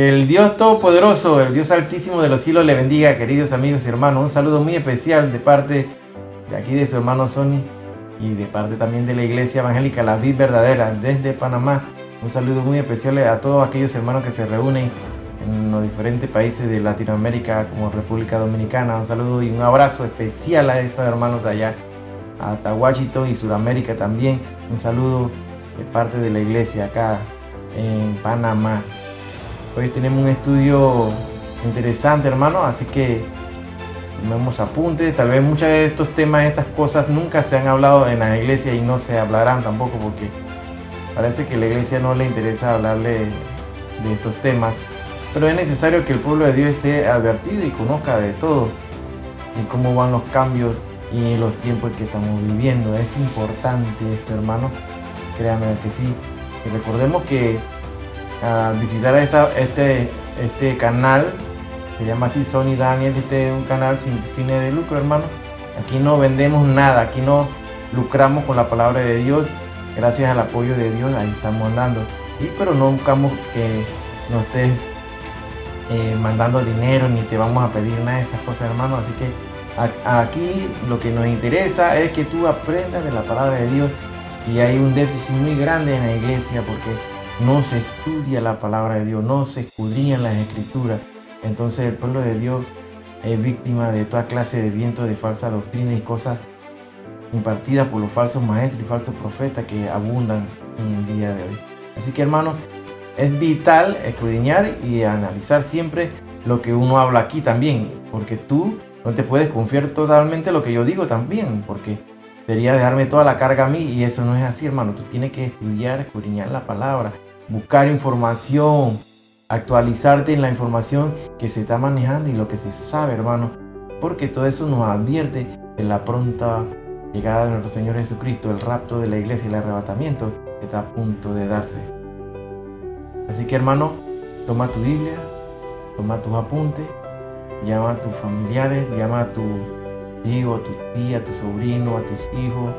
Que el Dios Todopoderoso, el Dios Altísimo de los cielos le bendiga, queridos amigos y hermanos. Un saludo muy especial de parte de aquí de su hermano Sonny y de parte también de la Iglesia Evangélica La Vid Verdadera desde Panamá. Un saludo muy especial a todos aquellos hermanos que se reúnen en los diferentes países de Latinoamérica como República Dominicana. Un saludo y un abrazo especial a esos hermanos allá, hasta Washington y Sudamérica también. Un saludo de parte de la Iglesia acá en Panamá. Hoy tenemos un estudio interesante, hermano, así que tomemos apuntes. Tal vez muchos de estos temas, estas cosas nunca se han hablado en la iglesia y no se hablarán tampoco, porque parece que a la iglesia no le interesa hablarle de estos temas. Pero es necesario que el pueblo de Dios esté advertido y conozca de todo y cómo van los cambios y los tiempos que estamos viviendo. Es importante esto, hermano, créanme que sí. Y recordemos que al visitar este canal, se llama así Sonny Daniel, este es un canal sin fines de lucro, hermano. Aquí no vendemos nada, aquí no lucramos con la palabra de Dios. Gracias al apoyo de Dios, ahí estamos andando. Pero no buscamos que nos estés mandando dinero, ni te vamos a pedir nada de esas cosas, hermano. Así que aquí lo que nos interesa es que tú aprendas de la palabra de Dios. Y hay un déficit muy grande en la iglesia porque no se estudia la palabra de Dios, no se escudriñan las escrituras. Entonces el pueblo de Dios es víctima de toda clase de vientos de falsa doctrina y cosas impartidas por los falsos maestros y falsos profetas que abundan en el día de hoy. Así que, hermanos, es vital escudriñar y analizar siempre lo que uno habla aquí también, porque tú no te puedes confiar totalmente en lo que yo digo también, porque sería dejarme toda la carga a mí y eso no es así, hermano. Tú tienes que estudiar, escudriñar la palabra, buscar información, actualizarte en la información que se está manejando y lo que se sabe, hermano, porque todo eso nos advierte de la pronta llegada de nuestro Señor Jesucristo, el rapto de la iglesia y el arrebatamiento que está a punto de darse. Así que, hermano, toma tu Biblia, toma tus apuntes, llama a tus familiares, llama a tu tío, a tu tía, a tu sobrino, a tus hijos,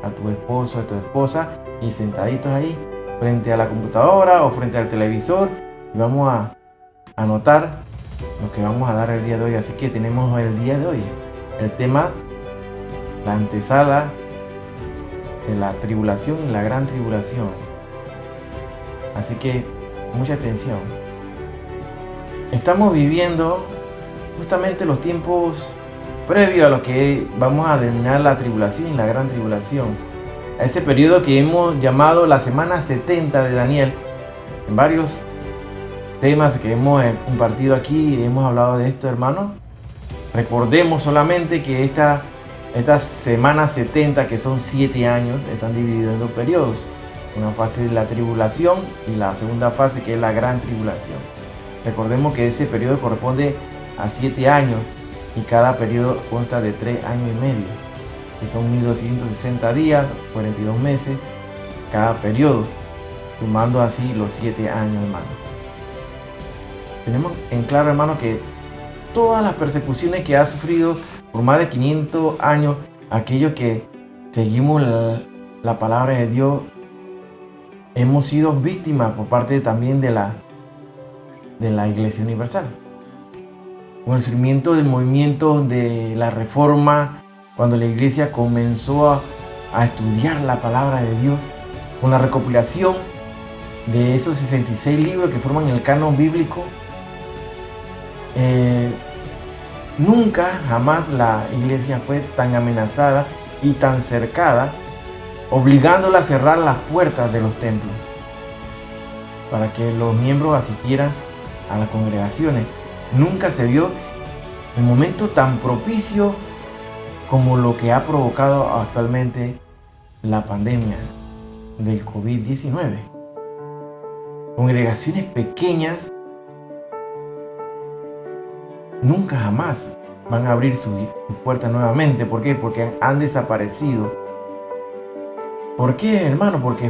a tu esposo, a tu esposa, y sentaditos ahí frente a la computadora o frente al televisor, y vamos a anotar lo que vamos a dar el día de hoy. Así que tenemos el día de hoy el tema, la antesala de la tribulación y la gran tribulación. Así que mucha atención. Estamos viviendo justamente los tiempos previos a lo que vamos a denominar la tribulación y la gran tribulación. A ese periodo que hemos llamado la semana 70 de Daniel. En varios temas que hemos impartido aquí hemos hablado de esto, hermano. Recordemos solamente que esta semana 70, que son 7 años, están divididos en dos periodos. Una fase de la tribulación y la segunda fase, que es la gran tribulación. Recordemos que ese periodo corresponde a 7 años y cada periodo consta de 3 años y medio, que son 1260 días, 42 meses cada periodo, sumando así los 7 años, hermano. Tenemos en claro, hermano, que todas las persecuciones que ha sufrido por más de 500 años, aquellos que seguimos la palabra de Dios, hemos sido víctimas por parte también de la Iglesia Universal. Con el surgimiento del movimiento de la Reforma, cuando la Iglesia comenzó a estudiar la palabra de Dios, con la recopilación de esos 66 libros que forman el canon bíblico, nunca jamás la Iglesia fue tan amenazada y tan cercada, obligándola a cerrar las puertas de los templos para que los miembros asistieran a las congregaciones. Nunca se vio un momento tan propicio como lo que ha provocado actualmente la pandemia del COVID-19. Congregaciones pequeñas nunca jamás van a abrir sus puertas nuevamente. ¿Por qué? Porque han desaparecido. ¿Por qué, hermano? Porque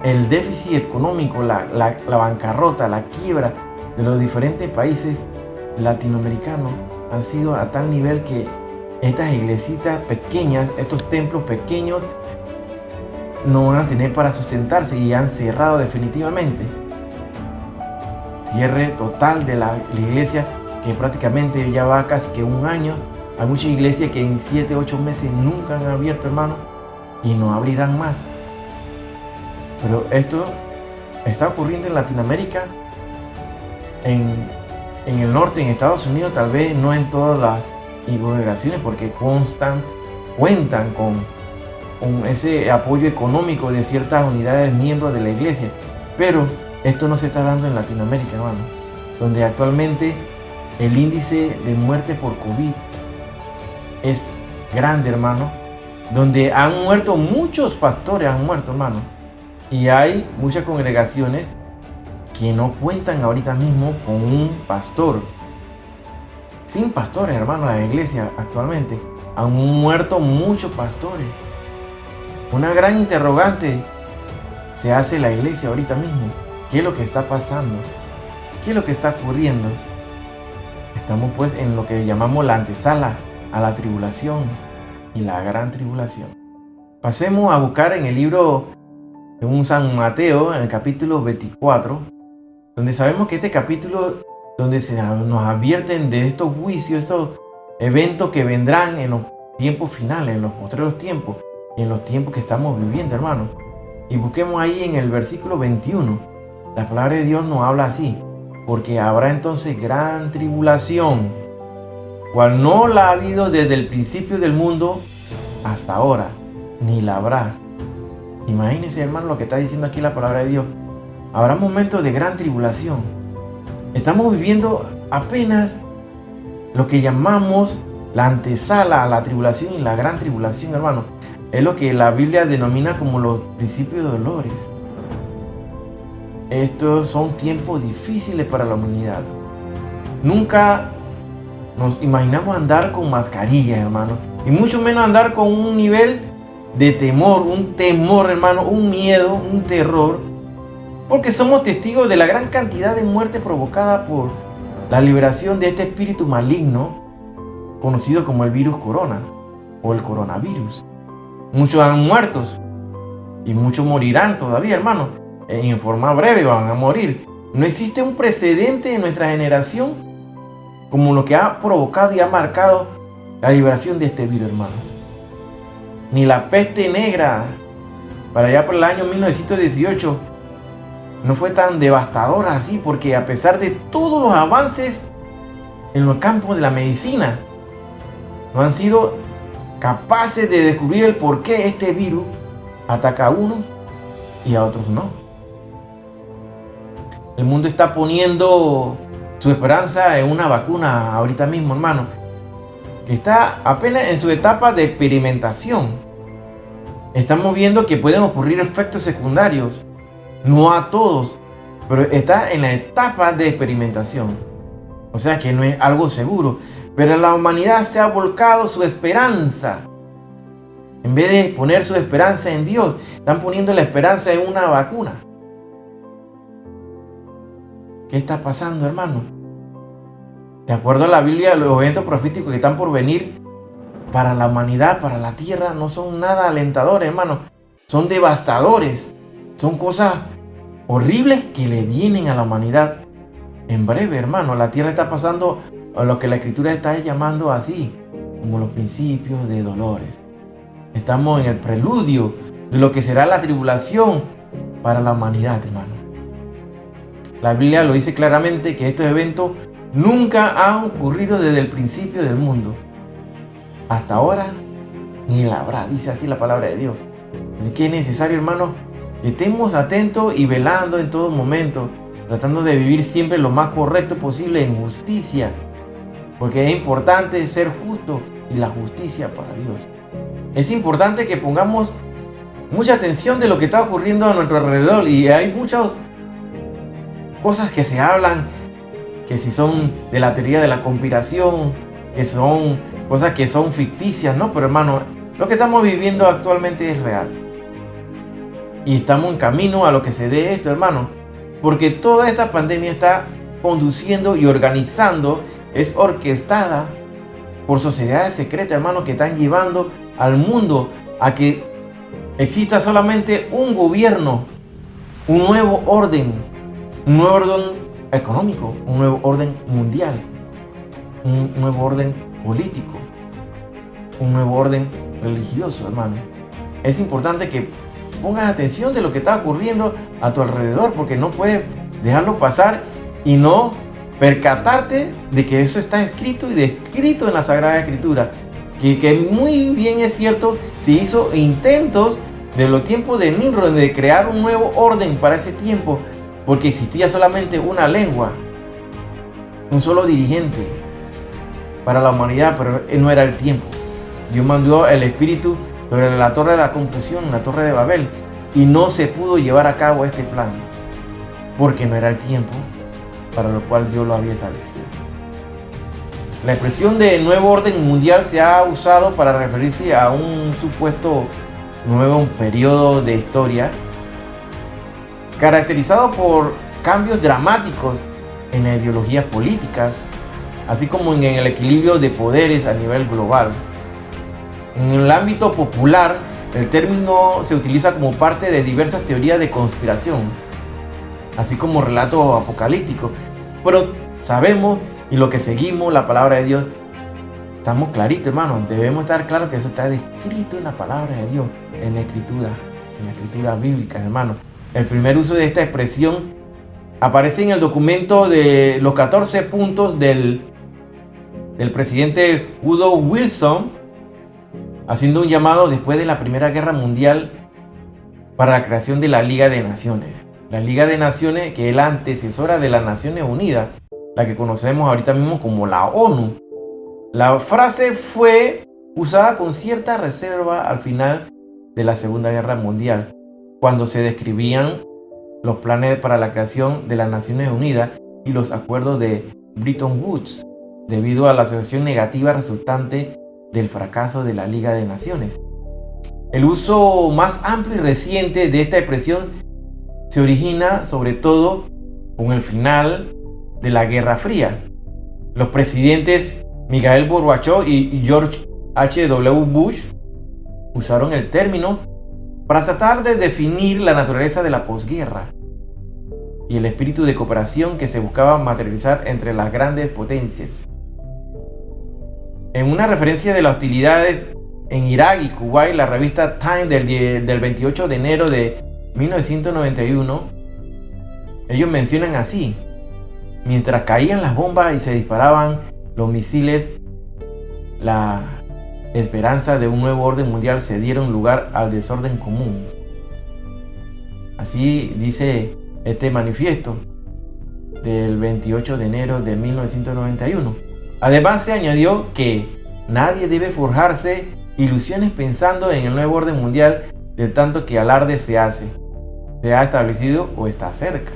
el déficit económico, la bancarrota, la quiebra de los diferentes países latinoamericanos han sido a tal nivel que estas iglesitas pequeñas, estos templos pequeños, no van a tener para sustentarse y han cerrado definitivamente. cierre total de la iglesia, que prácticamente ya va casi que un año. Hay muchas iglesias que en 7, 8 meses nunca han abierto, hermano, y no abrirán más. Pero esto está ocurriendo en Latinoamérica, en el norte, en Estados Unidos, tal vez no en todas las congregaciones, porque cuentan con ese apoyo económico de ciertas unidades miembros de la iglesia. Pero esto no se está dando en Latinoamérica, hermano, donde actualmente el índice de muerte por COVID es grande, hermano, donde han muerto muchos pastores, hermano, y hay muchas congregaciones que no cuentan ahorita mismo con un pastor. Sin pastores, hermano, la iglesia actualmente han muerto muchos pastores. Una gran interrogante se hace la iglesia ahorita mismo. ¿Qué es lo que está pasando? ¿Qué es lo que está ocurriendo? Estamos pues en lo que llamamos la antesala a la tribulación y la gran tribulación. Pasemos a buscar en el libro de San Mateo, en el capítulo 24, donde sabemos que este capítulo, donde nos advierten de estos juicios, estos eventos que vendrán en los tiempos finales, en los postreros tiempos y en los tiempos que estamos viviendo, hermano. Y busquemos ahí en el versículo 21. La palabra de Dios nos habla así: porque habrá entonces gran tribulación, cual no la ha habido desde el principio del mundo hasta ahora, ni la habrá. Imagínense, hermano, lo que está diciendo aquí la palabra de Dios. Habrá momentos de gran tribulación. Estamos viviendo apenas lo que llamamos la antesala a la tribulación y la gran tribulación, hermano. Es lo que la Biblia denomina como los principios de dolores. Estos son tiempos difíciles para la humanidad. Nunca nos imaginamos andar con mascarillas, hermano, y mucho menos andar con un nivel de temor, un temor, hermano, un miedo, un terror, porque somos testigos de la gran cantidad de muerte provocada por la liberación de este espíritu maligno conocido como el virus corona o el coronavirus. Muchos han muerto y muchos morirán todavía, hermano. En forma breve van a morir. No existe un precedente en nuestra generación como lo que ha provocado y ha marcado la liberación de este virus, hermano. Ni la peste negra, para allá por el año 1918, no fue tan devastadora así, porque a pesar de todos los avances en los campos de la medicina, no han sido capaces de descubrir el por qué este virus ataca a uno y a otros no. El mundo está poniendo su esperanza en una vacuna ahorita mismo, hermano, que está apenas en su etapa de experimentación. Estamos viendo que pueden ocurrir efectos secundarios, no a todos, pero está en la etapa de experimentación. O sea que no es algo seguro, pero la humanidad se ha volcado su esperanza. En vez de poner su esperanza en Dios, están poniendo la esperanza en una vacuna. ¿Qué está pasando, hermano? De acuerdo a la Biblia, los eventos proféticos que están por venir para la humanidad, para la tierra, no son nada alentadores, hermano. Son devastadores. Son cosas horribles que le vienen a la humanidad. En breve, hermano, la tierra está pasando a lo que la Escritura está llamando así, como los principios de dolores. Estamos en el preludio de lo que será la tribulación para la humanidad, hermano. La Biblia lo dice claramente que estos eventos nunca han ocurrido desde el principio del mundo. Hasta ahora, ni la habrá, dice así la palabra de Dios. Así que es necesario, hermano, que estemos atentos y velando en todo momento, tratando de vivir siempre lo más correcto posible en justicia, porque es importante ser justo y la justicia para Dios. Es importante que pongamos mucha atención de lo que está ocurriendo a nuestro alrededor, y hay muchas cosas que se hablan, que si son de la teoría de la conspiración, que son cosas que son ficticias, ¿no? Pero hermano, lo que estamos viviendo actualmente es real. Y estamos en camino a lo que se dé esto, hermano. Porque toda esta pandemia está conduciendo y organizando, es orquestada por sociedades secretas, hermano, que están llevando al mundo a que exista solamente un gobierno, un nuevo orden económico, un nuevo orden mundial, un nuevo orden político, un nuevo orden religioso, hermano. Es importante que pongas atención de lo que está ocurriendo a tu alrededor, porque no puedes dejarlo pasar y no percatarte de que eso está escrito y descrito en la Sagrada Escritura. Que muy bien es cierto, se hizo intentos de los tiempos de Nimrod de crear un nuevo orden para ese tiempo, porque existía solamente una lengua, un solo dirigente para la humanidad, pero no era el tiempo. Dios mandó el Espíritu sobre la torre de la confusión, la torre de Babel, y no se pudo llevar a cabo este plan, porque no era el tiempo para lo cual Dios lo había establecido. La expresión de nuevo orden mundial se ha usado para referirse a un supuesto nuevo periodo de historia caracterizado por cambios dramáticos en las ideologías políticas, así como en el equilibrio de poderes a nivel global. En el ámbito popular, el término se utiliza como parte de diversas teorías de conspiración, así como relatos apocalípticos. Pero sabemos, y lo que seguimos, la palabra de Dios, estamos claritos, hermanos. Debemos estar claros que eso está descrito en la palabra de Dios, en la escritura bíblica, hermanos. El primer uso de esta expresión aparece en el documento de los 14 puntos del presidente Woodrow Wilson, haciendo un llamado después de la Primera Guerra Mundial para la creación de la Liga de Naciones. La Liga de Naciones, que es la antecesora de las Naciones Unidas, la que conocemos ahorita mismo como la ONU. La frase fue usada con cierta reserva al final de la Segunda Guerra Mundial, cuando se describían los planes para la creación de las Naciones Unidas y los acuerdos de Bretton Woods, debido a la asociación negativa resultante del fracaso de la Liga de Naciones. El uso más amplio y reciente de esta expresión se origina sobre todo con el final de la Guerra Fría. Los presidentes Mikhail Gorbachev y George H.W. Bush usaron el término para tratar de definir la naturaleza de la posguerra y el espíritu de cooperación que se buscaba materializar entre las grandes potencias. En una referencia de las hostilidades en Irak y Kuwait, la revista Time del 28 de enero de 1991, ellos mencionan así: mientras caían las bombas y se disparaban los misiles, la esperanza de un nuevo orden mundial se dieron lugar al desorden común. Así dice este manifiesto del 28 de enero de 1991. Además se añadió que nadie debe forjarse ilusiones pensando en el nuevo orden mundial, del tanto que alarde se ha establecido o está cerca.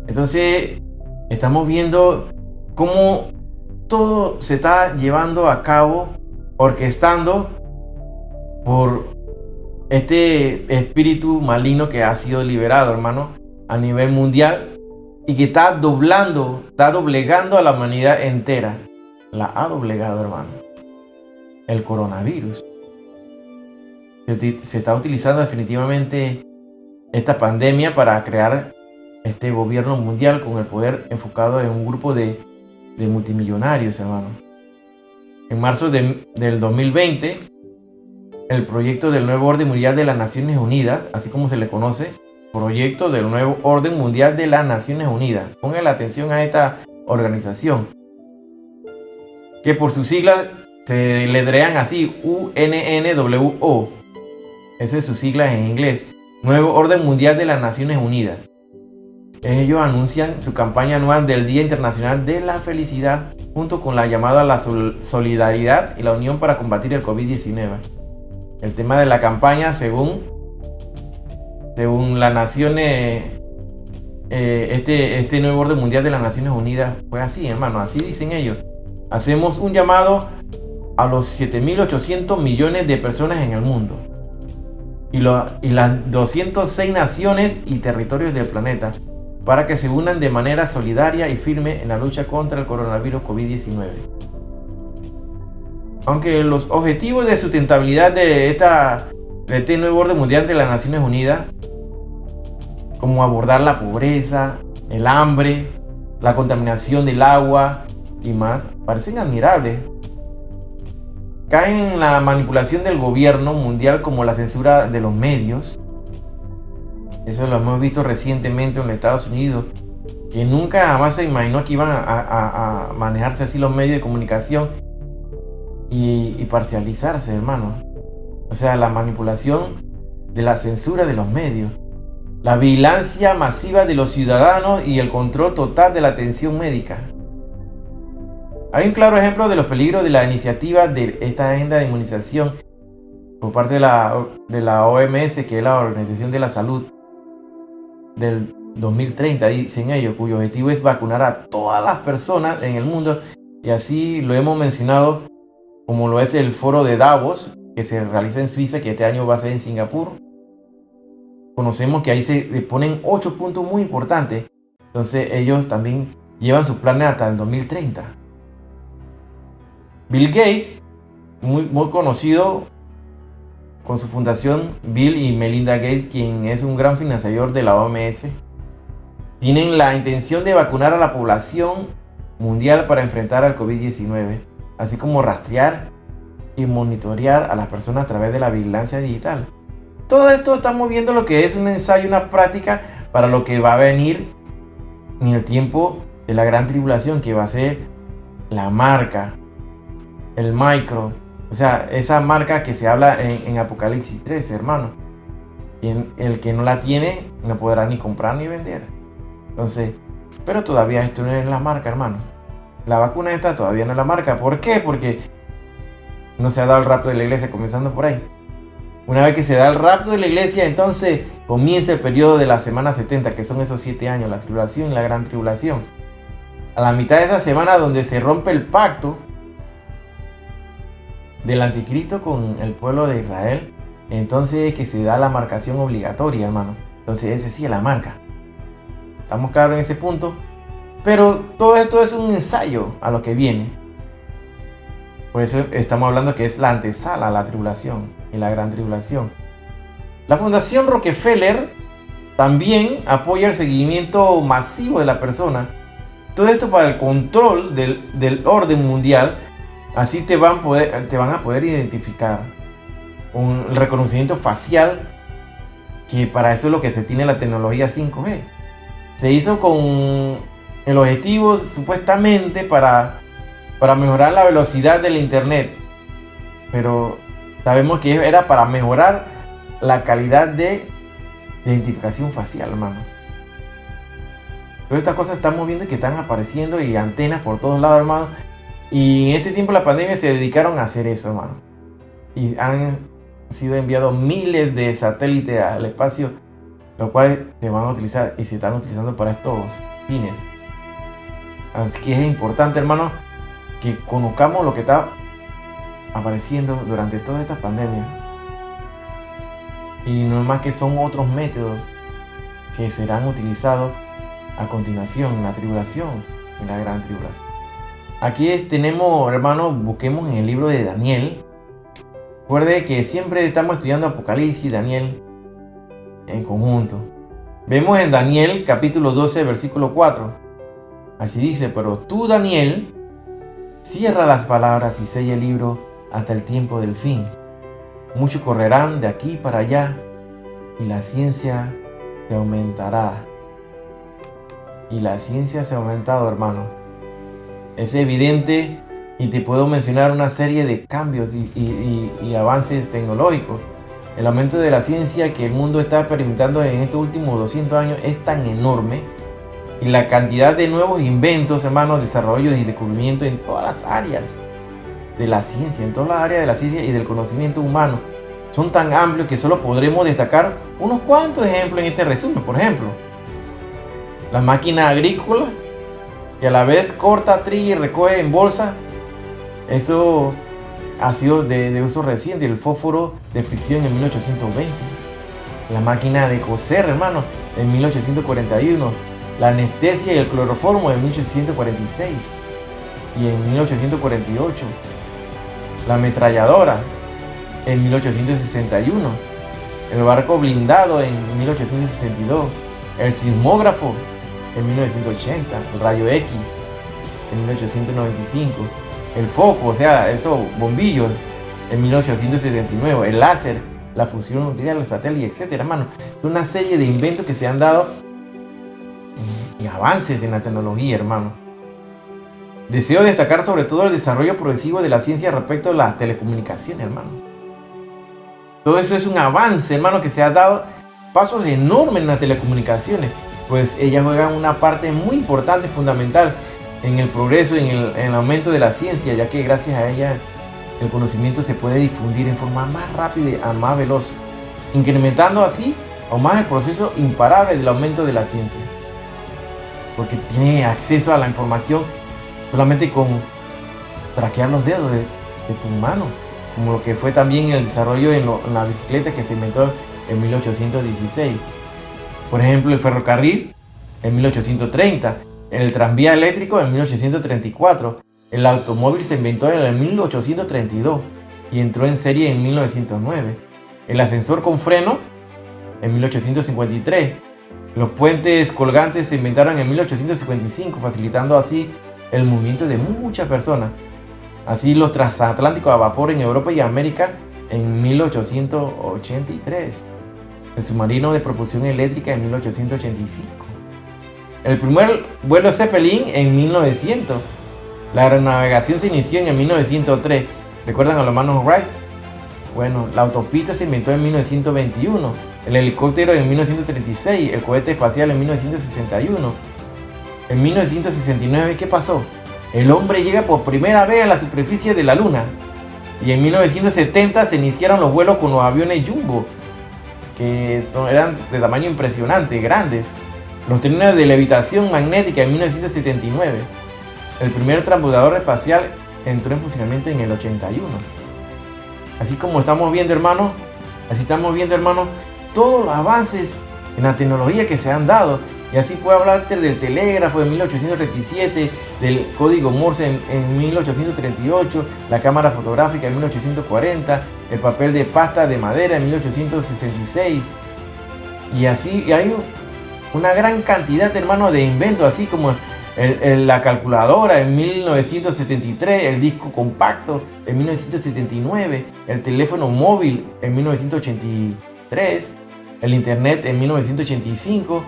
Entonces estamos viendo cómo todo se está llevando a cabo, orquestando por este espíritu maligno que ha sido liberado, hermano, a nivel mundial, y que está doblegando a la humanidad entera. La ha doblegado, hermano. El coronavirus. Se está utilizando definitivamente esta pandemia para crear este gobierno mundial con el poder enfocado en un grupo de multimillonarios, hermano. En marzo del 2020, el proyecto del nuevo orden mundial de las Naciones Unidas, así como se le conoce, proyecto del nuevo orden mundial de las Naciones Unidas. Pongan la atención a esta organización, que por sus siglas se letrean así: UNNWO. Esa es su sigla en inglés. Nuevo Orden Mundial de las Naciones Unidas. Ellos anuncian su campaña anual del Día Internacional de la Felicidad, junto con la llamada a la solidaridad y la unión para combatir el COVID-19. El tema de la campaña, según las Naciones, este nuevo Orden Mundial de las Naciones Unidas fue así, hermano. Así dicen ellos: hacemos un llamado a los 7.800 millones de personas en el mundo y las 206 naciones y territorios del planeta para que se unan de manera solidaria y firme en la lucha contra el coronavirus COVID-19. Aunque los objetivos de sustentabilidad de este nuevo orden mundial de las Naciones Unidas, como abordar la pobreza, el hambre, la contaminación del agua y más, parecen admirables. Caen en la manipulación del gobierno mundial como la censura de los medios. Eso lo hemos visto recientemente en los Estados Unidos, que nunca jamás se imaginó que iban a manejarse así los medios de comunicación y parcializarse, hermano. O sea, la manipulación de la censura de los medios, la vigilancia masiva de los ciudadanos y el control total de la atención médica. Hay un claro ejemplo de los peligros de la iniciativa de esta agenda de inmunización por parte de la OMS, que es la Organización de la Salud del 2030, dicen ellos, cuyo objetivo es vacunar a todas las personas en el mundo, y así lo hemos mencionado, como lo es el foro de Davos, que se realiza en Suiza, que este año va a ser en Singapur. Conocemos que ahí se ponen 8 puntos muy importantes. Entonces ellos también llevan sus planes hasta el 2030. Bill Gates, muy conocido con su fundación Bill y Melinda Gates, quien es un gran financiador de la OMS, tienen la intención de vacunar a la población mundial para enfrentar al COVID-19, así como rastrear y monitorear a las personas a través de la vigilancia digital. Todo esto estamos viendo lo que es un ensayo, una práctica para lo que va a venir en el tiempo de la gran tribulación, que va a ser la marca, el micro, o sea, esa marca que se habla en Apocalipsis 13, hermano. Y el que no la tiene no podrá ni comprar ni vender. Entonces, pero todavía esto no es la marca, hermano. La vacuna esta todavía no es la marca. ¿Por qué? Porque no se ha dado el rapto de la iglesia, comenzando por ahí. Una vez que se da el rapto de la iglesia, entonces comienza el periodo de la semana 70, que son esos 7 años, la tribulación y la gran tribulación. A la mitad de esa semana, donde se rompe el pacto del anticristo con el pueblo de Israel, entonces es que se da la marcación obligatoria, hermano. Entonces ese sí es la marca. ¿Estamos claros en ese punto? Pero todo esto es un ensayo a lo que viene. Por eso estamos hablando que es la antesala a la tribulación y la gran tribulación. La Fundación Rockefeller también apoya el seguimiento masivo de la persona. Todo esto para el control del orden mundial. Así te van a poder identificar. Un reconocimiento facial, que para eso es lo que se tiene la tecnología 5G. Se hizo con el objetivo supuestamente para mejorar la velocidad del internet, pero sabemos que era para mejorar la calidad de identificación facial, hermano. Todas estas cosas estamos viendo que están apareciendo, y antenas por todos lados, hermano. Y en este tiempo de la pandemia se dedicaron a hacer eso, hermano. Y han sido enviados miles de satélites al espacio, los cuales se van a utilizar y se están utilizando para estos fines. Así que es importante, hermano, que conozcamos lo que está apareciendo durante toda esta pandemia. Y no es más que son otros métodos que serán utilizados a continuación en la tribulación, en la gran tribulación. Aquí tenemos, hermanos, busquemos en el libro de Daniel. Recuerde que siempre estamos estudiando Apocalipsis y Daniel en conjunto. Vemos en Daniel capítulo 12, versículo 4. Así dice: pero tú, Daniel, cierra las palabras y sella el libro hasta el tiempo del fin. Muchos correrán de aquí para allá, y la ciencia se aumentará. Y la ciencia se ha aumentado, hermano. Es evidente, y te puedo mencionar una serie de cambios y avances tecnológicos. El aumento de la ciencia que el mundo está experimentando en estos últimos 200 años es tan enorme. Y la cantidad de nuevos inventos, hermanos, desarrollos y descubrimientos en todas las áreas de la ciencia, en todas las áreas de la ciencia y del conocimiento humano, son tan amplios que solo podremos destacar unos cuantos ejemplos en este resumen. Por ejemplo, la máquina agrícola, que a la vez corta, trilla y recoge en bolsa. Eso ha sido de uso reciente. El fósforo de fricción en 1820. La máquina de coser, hermano, en 1841. La anestesia y el cloroformo en 1846 y en 1848. La ametralladora en 1861. El barco blindado en 1862. El sismógrafo en 1980, el rayo X en 1895, el foco, o sea, esos bombillos en 1879, el láser, la fusión nuclear, el satélite, etcétera, hermano. Es una serie de inventos que se han dado y avances en la tecnología, hermano. Deseo destacar sobre todo el desarrollo progresivo de la ciencia respecto a las telecomunicaciones, hermano. Todo eso es un avance, hermano, que se ha dado pasos enormes en las telecomunicaciones, pues ellas juegan una parte muy importante, fundamental en el progreso, en el aumento de la ciencia, ya que gracias a ella el conocimiento se puede difundir en forma más rápida y más veloz, incrementando así aún más el proceso imparable del aumento de la ciencia, porque tiene acceso a la información solamente con traquear los dedos de tu mano, como lo que fue también el desarrollo en la bicicleta que se inventó en 1816. Por ejemplo, el ferrocarril en 1830, el tranvía eléctrico en 1834, el automóvil se inventó en el 1832 y entró en serie en 1909, el ascensor con freno en 1853, los puentes colgantes se inventaron en 1855, facilitando así el movimiento de muchas personas. Así los transatlánticos a vapor en Europa y América en 1883. El submarino de propulsión eléctrica en 1885. El primer vuelo Zeppelin en 1900. La aeronavegación se inició en el 1903. ¿Recuerdan a los hermanos Wright? Bueno, la autopista se inventó en 1921. El helicóptero en 1936. El cohete espacial en 1961. En 1969, ¿qué pasó? El hombre llega por primera vez a la superficie de la Luna. Y en 1970 se iniciaron los vuelos con los aviones Jumbo, que eran de tamaño impresionante, grandes. Los trenes de levitación magnética en 1979. El primer transbordador espacial entró en funcionamiento en el 81. Así como estamos viendo, hermano, todos los avances en la tecnología que se han dado. Y así puedo hablarte del telégrafo en 1837, del código Morse en 1838, la cámara fotográfica en 1840, el papel de pasta de madera en 1866. Y así hay una gran cantidad, hermano, de inventos, así como la calculadora en 1973, el disco compacto en 1979, el teléfono móvil en 1983, el internet en 1985,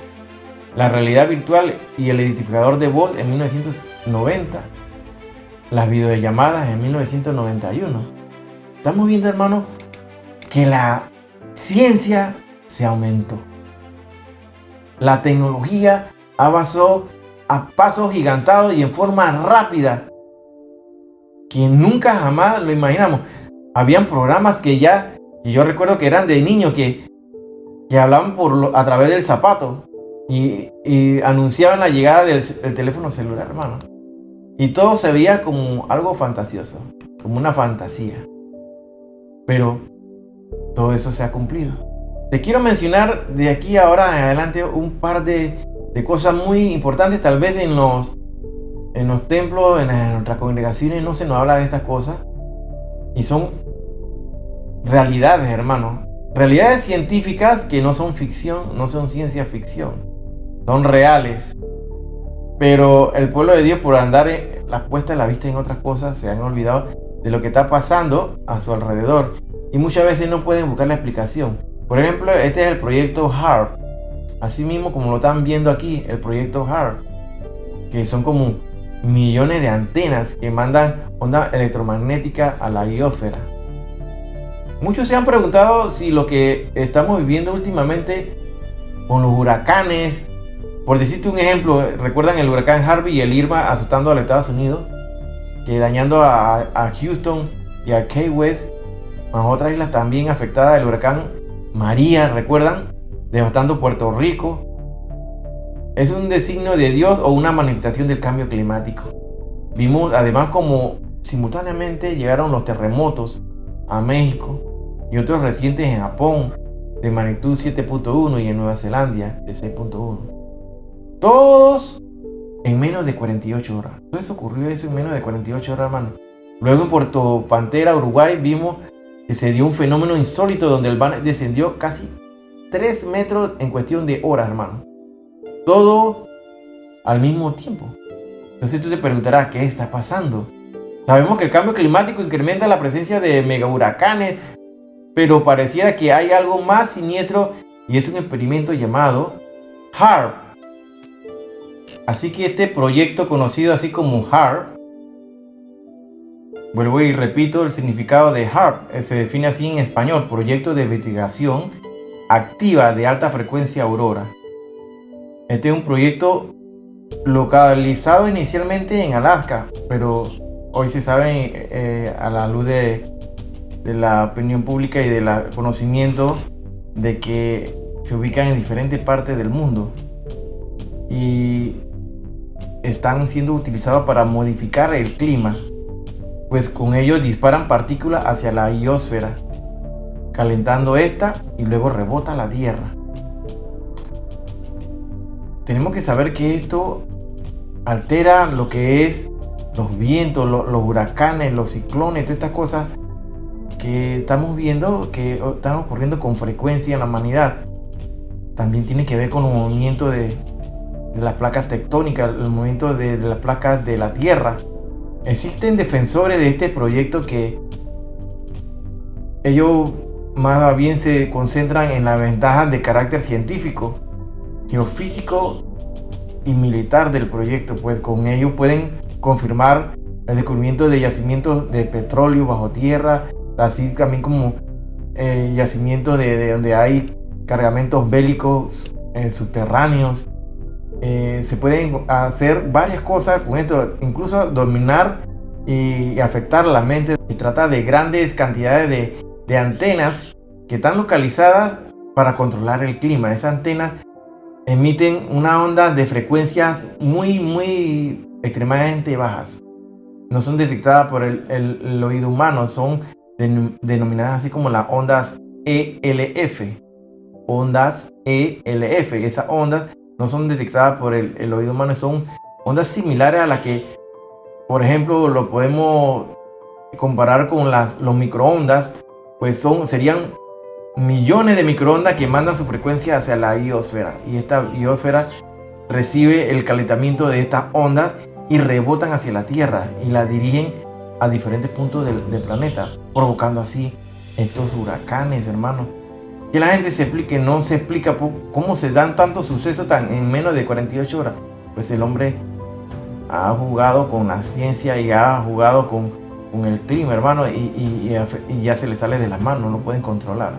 la realidad virtual y el identificador de voz en 1990, las videollamadas en 1991. Estamos viendo, hermano, que la ciencia se aumentó. La tecnología avanzó a pasos gigantados y en forma rápida que nunca jamás lo imaginamos. Habían programas que yo recuerdo que eran de niños que hablaban a través del zapato y anunciaban la llegada del teléfono celular, hermano. Y todo se veía como algo fantasioso, como una fantasía. Pero todo eso se ha cumplido. Te quiero mencionar de aquí ahora en adelante un par de cosas muy importantes. Tal vez en los templos, en nuestras congregaciones no se nos habla de estas cosas. Y son realidades, hermano. Realidades científicas que no son ficción, no son ciencia ficción. Son reales. Pero el pueblo de Dios, por andar la puesta la vista en otras cosas, se han olvidado de lo que está pasando a su alrededor. Y muchas veces no pueden buscar la explicación. Por ejemplo, este es el proyecto HAARP. Así mismo como lo están viendo aquí, el proyecto HAARP, que son como millones de antenas que mandan onda electromagnética a la biosfera. Muchos se han preguntado si lo que estamos viviendo últimamente con los huracanes, por decirte un ejemplo, ¿recuerdan el huracán Harvey y el Irma azotando a los Estados Unidos? Que dañando a Houston y a Key West, más otras islas también afectadas, el huracán María, ¿recuerdan? Devastando Puerto Rico. ¿Es un designio de Dios o una manifestación del cambio climático? Vimos además como simultáneamente llegaron los terremotos a México y otros recientes en Japón de magnitud 7.1 y en Nueva Zelanda de 6.1. Todos en menos de 48 horas. Todo eso ocurrió en menos de 48 horas, hermano. Luego en Puerto Pantera, Uruguay, vimos que se dio un fenómeno insólito donde el mar descendió casi 3 metros en cuestión de horas, hermano. Todo al mismo tiempo. Entonces tú te preguntarás, ¿qué está pasando? Sabemos que el cambio climático incrementa la presencia de megahuracanes, pero pareciera que hay algo más siniestro y es un experimento llamado HAARP. Así que este proyecto conocido así como HAARP, vuelvo y repito el significado de HAARP, se define así en español: Proyecto de Investigación Activa de Alta Frecuencia Aurora. Este es un proyecto localizado inicialmente en Alaska, pero hoy se sabe a la luz de la opinión pública y del conocimiento de que se ubican en diferentes partes del mundo y están siendo utilizados para modificar el clima, pues con ello disparan partículas hacia la ioosfera, calentando esta y luego rebota a la Tierra. Tenemos que saber que esto altera lo que es los vientos, los huracanes, los ciclones, todas estas cosas que estamos viendo que están ocurriendo con frecuencia en la humanidad. También tiene que ver con el movimiento de las placas tectónicas, el movimiento de las placas de la Tierra. Existen defensores de este proyecto que ellos más bien se concentran en las ventajas de carácter científico, geofísico y militar del proyecto, pues con ello pueden confirmar el descubrimiento de yacimientos de petróleo bajo tierra, así también como yacimientos de donde hay cargamentos bélicos subterráneos. Se pueden hacer varias cosas con esto, incluso dominar y afectar la mente. Se trata de grandes cantidades de antenas que están localizadas para controlar el clima. Esas antenas emiten una onda de frecuencias muy extremadamente bajas. No son detectadas por el oído humano, son denominadas así como las ondas ELF. Ondas ELF. Esas ondas no son detectadas por el oído humano, son ondas similares a las que, por ejemplo, lo podemos comparar con los microondas, pues serían millones de microondas que mandan su frecuencia hacia la ioosfera, y esta ioosfera recibe el calentamiento de estas ondas y rebotan hacia la Tierra y la dirigen a diferentes puntos del planeta, provocando así estos huracanes, hermanos. Que la gente no se explica cómo se dan tantos sucesos en menos de 48 horas. Pues el hombre ha jugado con la ciencia y ha jugado con el clima, hermano, y ya se le sale de las manos, no lo pueden controlar.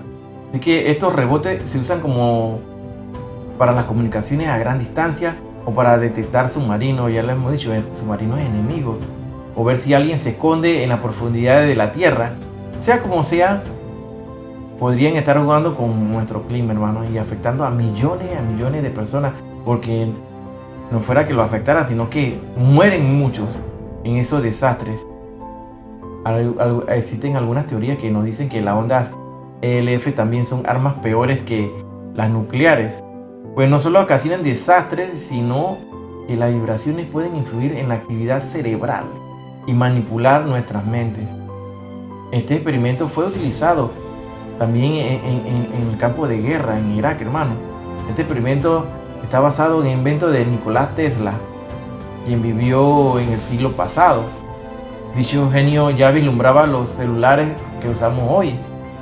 Así que estos rebotes se usan como para las comunicaciones a gran distancia o para detectar submarinos, ya lo hemos dicho, submarinos enemigos, o ver si alguien se esconde en las profundidades de la Tierra. Sea como sea, podrían estar jugando con nuestro clima, hermano, y afectando a millones de personas, porque no fuera que lo afectara, sino que mueren muchos en esos desastres. Existen algunas teorías que nos dicen que las ondas ELF también son armas peores que las nucleares, pues no solo ocasionan desastres, sino que las vibraciones pueden influir en la actividad cerebral y manipular nuestras mentes. Este experimento fue utilizado también en el campo de guerra en Irak, hermano. Este experimento está basado en el invento de Nicolás Tesla, quien vivió en el siglo pasado. Dicho genio ya vislumbraba los celulares que usamos hoy,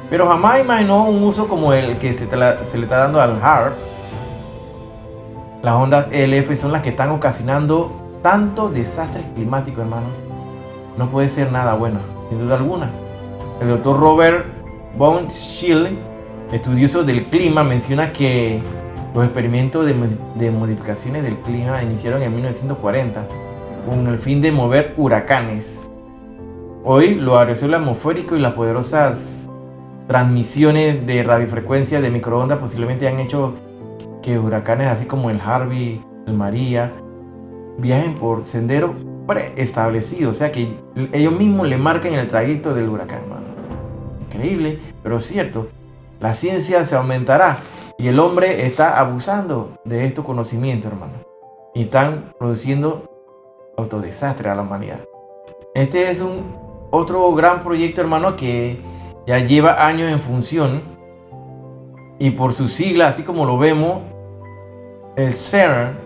pero jamás imaginó un uso como el que se le está dando al HAARP. Las ondas ELF son las que están ocasionando tanto desastres climáticos, hermano. No puede ser nada bueno, sin duda alguna. El doctor Robert von Schiller, estudioso del clima, menciona que los experimentos de modificaciones del clima iniciaron en 1940 con el fin de mover huracanes. Hoy, los aerosoles atmosféricos y las poderosas transmisiones de radiofrecuencia de microondas posiblemente han hecho que huracanes así como el Harvey, el María, viajen por senderos preestablecidos, o sea que ellos mismos le marcan el trayecto del huracán, hermano. Increíble, pero cierto. La ciencia se aumentará y el hombre está abusando de estos conocimientos, hermano, y están produciendo autodesastre a la humanidad. Este es otro gran proyecto, hermano, que ya lleva años en función, y por sus siglas, así como lo vemos, el CERN,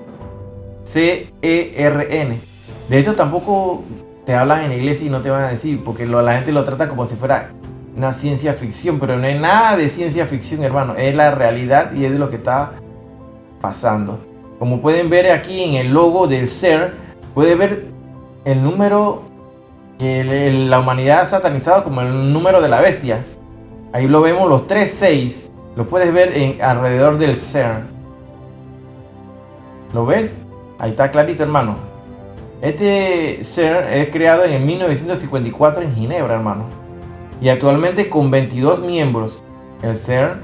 CERN. De esto tampoco te hablan en la iglesia y no te van a decir, porque la gente lo trata como si fuera una ciencia ficción, pero no es nada de ciencia ficción, hermano, es la realidad y es de lo que está pasando. Como pueden ver aquí en el logo del CERN, puede ver el número que la humanidad ha satanizado como el número de la bestia. Ahí lo vemos, los 3-6, lo puedes ver alrededor del CERN. ¿Lo ves? Ahí está clarito, hermano. Este CERN es creado en 1954 en Ginebra, hermano. Y actualmente con 22 miembros. El CERN,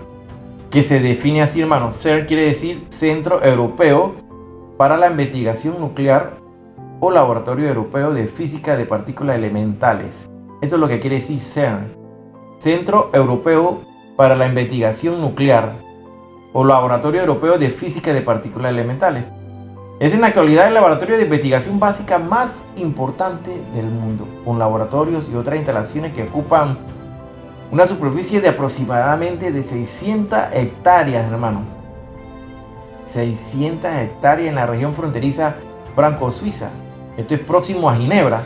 que se define así, hermano. CERN quiere decir Centro Europeo para la Investigación Nuclear o Laboratorio Europeo de Física de Partículas Elementales. Esto es lo que quiere decir CERN. Centro Europeo para la Investigación Nuclear o Laboratorio Europeo de Física de Partículas Elementales. Es en la actualidad el laboratorio de investigación básica más importante del mundo, con laboratorios y otras instalaciones que ocupan una superficie de aproximadamente de 600 hectáreas, hermano. 600 hectáreas en la región fronteriza franco-suiza. Esto es próximo a Ginebra.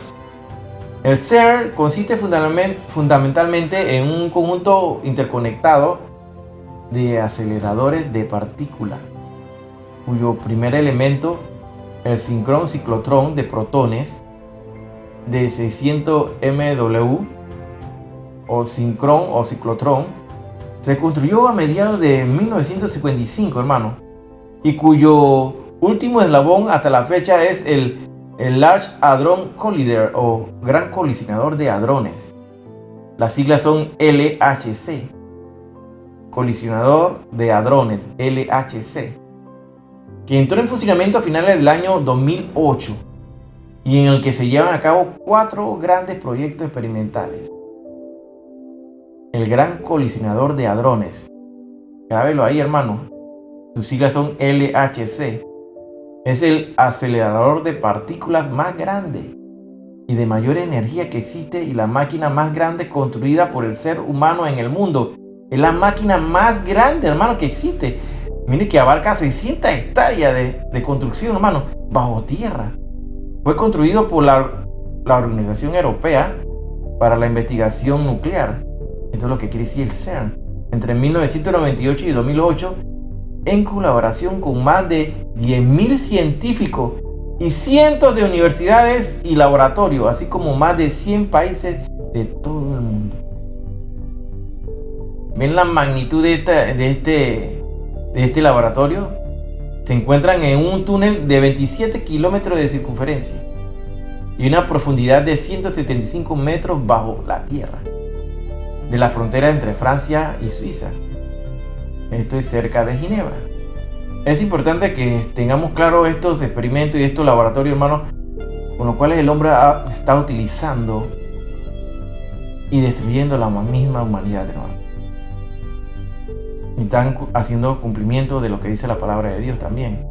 El CERN consiste fundamentalmente en un conjunto interconectado de aceleradores de partículas, cuyo primer elemento, el sincrón-ciclotrón de protones de 600 MW o sincrón o ciclotrón, se construyó a mediados de 1955, hermano, y cuyo último eslabón hasta la fecha es el Large Hadron Collider o Gran Colisionador de Hadrones. Las siglas son LHC, Colisionador de Hadrones, LHC, que entró en funcionamiento a finales del año 2008 y en el que se llevan a cabo 4 grandes proyectos experimentales. El Gran Colisionador de Hadrones, grábelo ahí, hermano, sus siglas son LHC, es el acelerador de partículas más grande y de mayor energía que existe y la máquina más grande construida por el ser humano en el mundo. Es la máquina más grande, hermano, que existe. Mire que abarca 600 hectáreas de construcción, hermano, bajo tierra. Fue construido por la Organización Europea para la Investigación Nuclear. Esto es lo que quiere decir el CERN. Entre 1998 y 2008, en colaboración con más de 10.000 científicos y cientos de universidades y laboratorios, así como más de 100 países de todo el mundo. ¿Ven la magnitud de este laboratorio? Se encuentran en un túnel de 27 kilómetros de circunferencia y una profundidad de 175 metros bajo la tierra, de la frontera entre Francia y Suiza. Esto es cerca de Ginebra. Es importante que tengamos claro estos experimentos y estos laboratorios, hermanos, con los cuales el hombre está utilizando y destruyendo la misma humanidad, hermano. Y están haciendo cumplimiento de lo que dice la palabra de Dios también.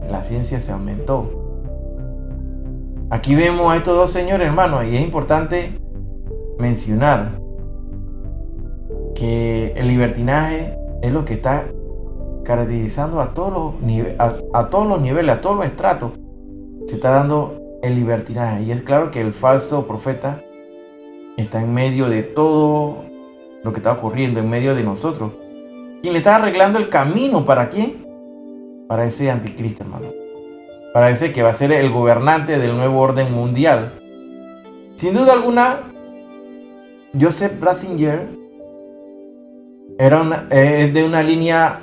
La ciencia se aumentó. Aquí vemos a estos dos señores, hermanos, y es importante mencionar que el libertinaje es lo que está caracterizando a todos los niveles, a todos los estratos. Se está dando el libertinaje. Y es claro que el falso profeta está en medio de todo lo que está ocurriendo, en medio de nosotros. ¿Quién le está arreglando el camino? ¿Para quién? Para ese anticristo, hermano. Para ese que va a ser el gobernante del nuevo orden mundial. Sin duda alguna, Joseph Ratzinger es de una línea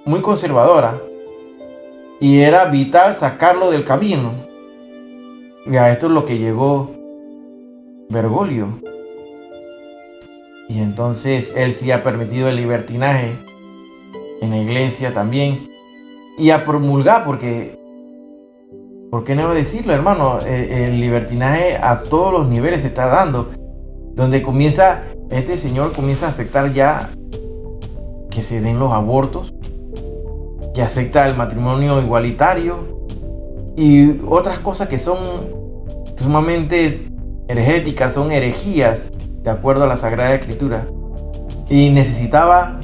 muy conservadora y era vital sacarlo del camino. Y a esto es lo que llegó Bergoglio. Y entonces él sí ha permitido el libertinaje en la iglesia también y a promulgar, porque ¿por qué no decirlo, hermano? El libertinaje a todos los niveles se está dando, donde este señor comienza a aceptar ya que se den los abortos, que acepta el matrimonio igualitario y otras cosas que son sumamente herejéticas, son herejías de acuerdo a la Sagrada Escritura. Y necesitaba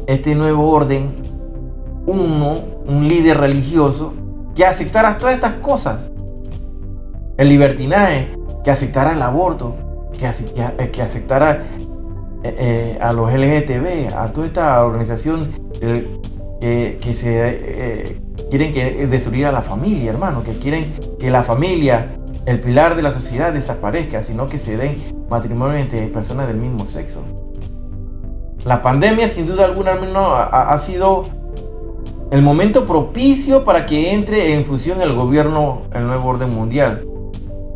este nuevo orden, un líder religioso que aceptara todas estas cosas. El libertinaje, que aceptara el aborto, que aceptara a los LGTB, a toda esta organización que se quieren destruir a la familia, hermano, que quieren que la familia, el pilar de la sociedad, desaparezca, sino que se den matrimonios entre personas del mismo sexo. La pandemia, sin duda alguna, hermano, ha sido el momento propicio para que entre en función el gobierno, el nuevo orden mundial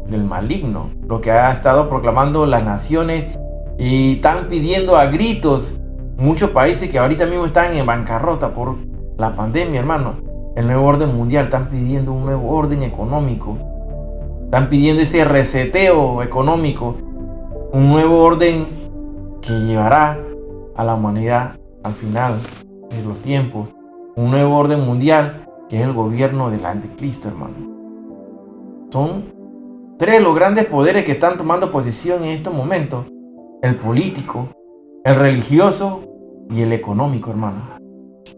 del maligno, lo que ha estado proclamando las naciones y están pidiendo a gritos muchos países que ahorita mismo están en bancarrota por la pandemia, hermano. El nuevo orden mundial, están pidiendo un nuevo orden económico, están pidiendo ese reseteo económico, un nuevo orden que llevará a la humanidad al final de los tiempos, un nuevo orden mundial que es el gobierno del anticristo, hermano. Son tres los grandes poderes que están tomando posición en estos momentos: el político, el religioso y el económico, hermano.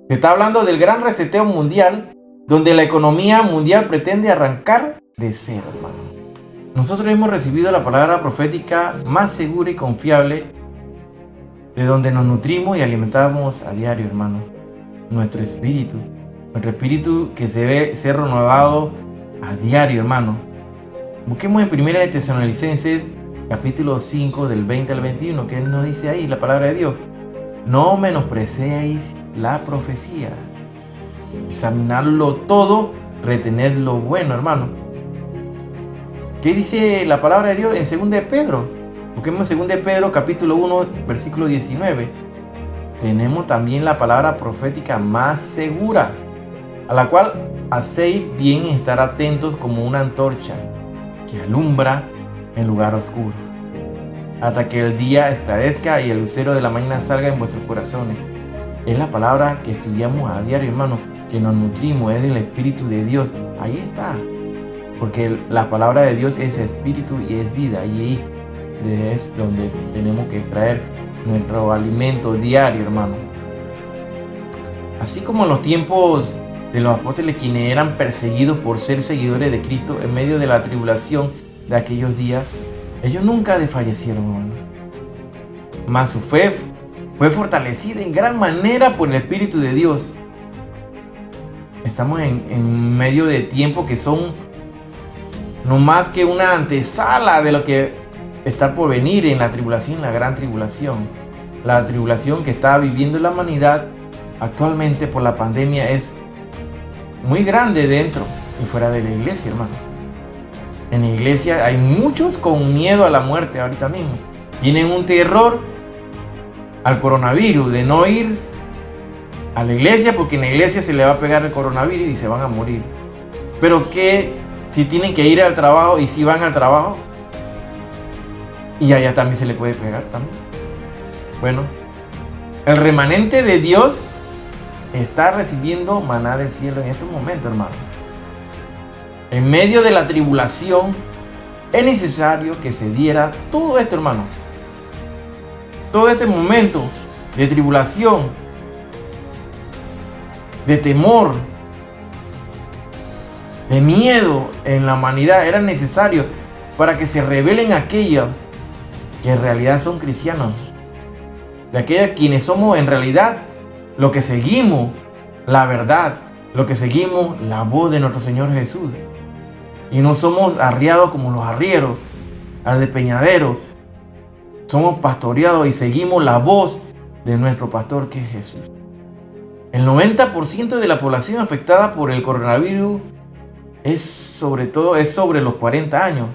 Se está hablando del gran reseteo mundial, donde la economía mundial pretende arrancar de cero, hermano. Nosotros hemos recibido la palabra profética más segura y confiable, de donde nos nutrimos y alimentamos a diario, hermano. Nuestro espíritu que se debe ser renovado a diario, hermano. Busquemos en 1 de Tesalonicenses capítulo 5 del 20 al 21, que nos dice ahí la palabra de Dios: no menospreciéis la profecía, examinadlo todo, retened lo bueno, hermano. ¿Qué dice la palabra de Dios en 2 de Pedro? Busquemos en 2 de Pedro capítulo 1 versículo 19. Tenemos también la palabra profética más segura, a la cual hacéis bien en estar atentos como una antorcha que alumbra en lugar oscuro, hasta que el día esclarezca y el lucero de la mañana salga en vuestros corazones. Es la palabra que estudiamos a diario, hermano, que nos nutrimos, es del Espíritu de Dios. Ahí está, porque la palabra de Dios es espíritu y es vida, y ahí es donde tenemos que extraer nuestro alimento diario, hermano. Así como en los tiempos de los apóstoles, quienes eran perseguidos por ser seguidores de Cristo en medio de la tribulación de aquellos días, ellos nunca desfallecieron, hermano. Mas su fe fue fortalecida en gran manera por el Espíritu de Dios. Estamos en medio de tiempos que son no más que una antesala de lo que está por venir en la tribulación, la gran tribulación. La tribulación que está viviendo la humanidad actualmente por la pandemia es muy grande dentro y fuera de la iglesia, hermano. En la iglesia hay muchos con miedo a la muerte ahorita mismo. Tienen un terror al coronavirus, de no ir a la iglesia porque en la iglesia se le va a pegar el coronavirus y se van a morir. Pero que si tienen que ir al trabajo y si van al trabajo y allá también se le puede pegar también. Bueno, el remanente de Dios está recibiendo maná del cielo en estos momentos, hermano. En medio de la tribulación es necesario que se diera todo esto, hermano. Todo este momento de tribulación, de temor, de miedo en la humanidad era necesario para que se revelen aquellos que en realidad son cristianos, de aquellos quienes somos en realidad lo que seguimos, la verdad, lo que seguimos, la voz de nuestro Señor Jesús. Y no somos arriados como los arrieros, al despeñadero. Somos pastoreados y seguimos la voz de nuestro pastor, que es Jesús. El 90% de la población afectada por el coronavirus es sobre los 40 años.